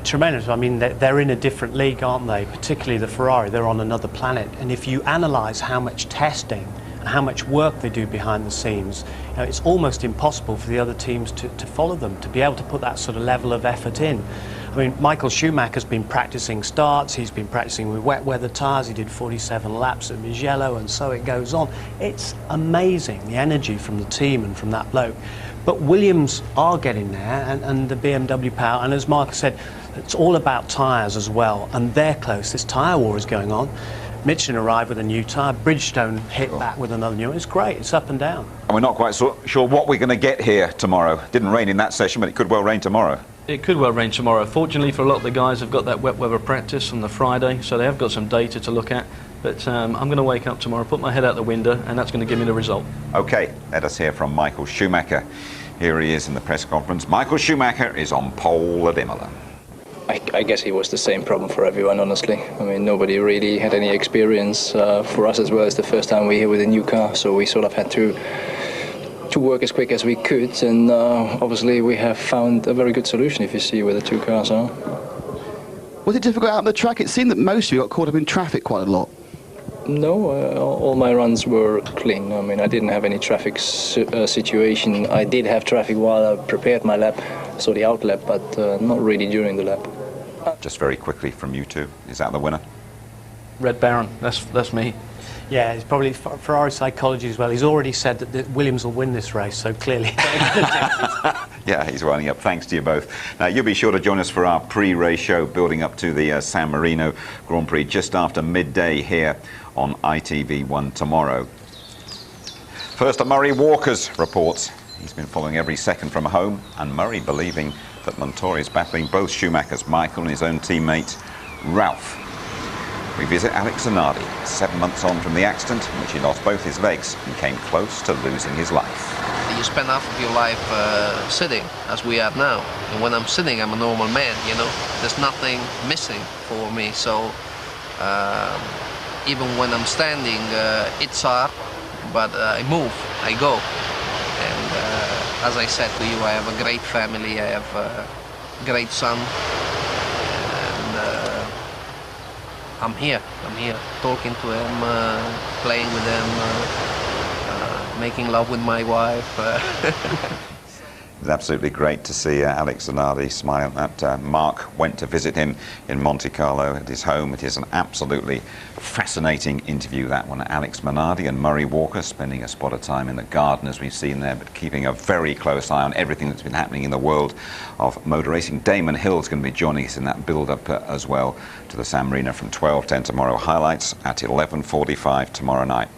Tremendous. I mean, they're in a different league, aren't they? Particularly the Ferrari. They're on another planet. And if you analyse how much testing and how much work they do behind the scenes, you know, it's almost impossible for the other teams to follow them, to be able to put that sort of level of effort in. I mean, Michael Schumacher's been practicing starts, he's been practicing with wet weather tyres, he did 47 laps at Mugello, and so it goes on. It's amazing, the energy from the team and from that bloke. But Williams are getting there, and the BMW power, and as Mark said, it's all about tyres as well, and they're close. This tyre war is going on. Michelin arrived with a new tyre, Bridgestone hit back with another new one. It's great, it's up and down. And we're not quite sure what we're going to get here tomorrow. Didn't rain in that session, but it could well rain tomorrow. It could well rain tomorrow. Fortunately for a lot of the guys, have got that wet weather practice on the Friday, so they have got some data to look at. But I'm going to wake up tomorrow, put my head out the window, and that's going to give me the result. OK, let us hear from Michael Schumacher. Here he is in the press conference. Michael Schumacher is on pole at Imola. I guess it was the same problem for everyone, honestly. I mean, nobody really had any experience. For us as well, it's the first time we're here with a new car, so we sort of had to work as quick as we could, and obviously we have found a very good solution if you see where the two cars are. Was it difficult out on the track? It seemed that most of you got caught up in traffic quite a lot. No, all my runs were clean. I mean, I didn't have any traffic situation. I did have traffic while I prepared my lap, so the out lap, but not really during the lap. Just very quickly from you two, is that the winner? Red Baron, that's me. Yeah, it's probably Ferrari psychology as well. He's already said that Williams will win this race, so clearly. Yeah, he's winding up. Thanks to you both. Now, you'll be sure to join us for our pre-race show building up to the San Marino Grand Prix just after midday here on ITV1 tomorrow. First, Murray Walker's reports. He's been following every second from home, and Murray believing that Montoya is battling both Schumachers, Michael and his own teammate, Ralf. We visit Alex Zanardi, 7 months on from the accident in which he lost both his legs and came close to losing his life. You spend half of your life sitting, as we are now. And when I'm sitting, I'm a normal man, you know. There's nothing missing for me, so even when I'm standing, it's hard, but I move, I go. And as I said to you, I have a great family, I have a great son. I'm here, talking to him, playing with him, making love with my wife. It's absolutely great to see Alex Zanardi smiling at that. Mark went to visit him in Monte Carlo at his home. It is an absolutely fascinating interview, that one. Alex Zanardi and Murray Walker spending a spot of time in the garden, as we've seen there, but keeping a very close eye on everything that's been happening in the world of motor racing. Damon Hill's going to be joining us in that build-up as well to the San Marino from 12:10 tomorrow. Highlights at 11:45 tomorrow night.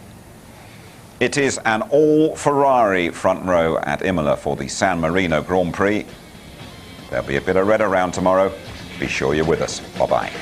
It is an all-Ferrari front row at Imola for the San Marino Grand Prix. There'll be a bit of red around tomorrow. Be sure you're with us. Bye-bye.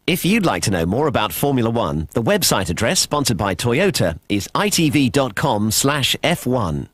If you'd like to know more about Formula One, the website address sponsored by Toyota is itv.com/F1.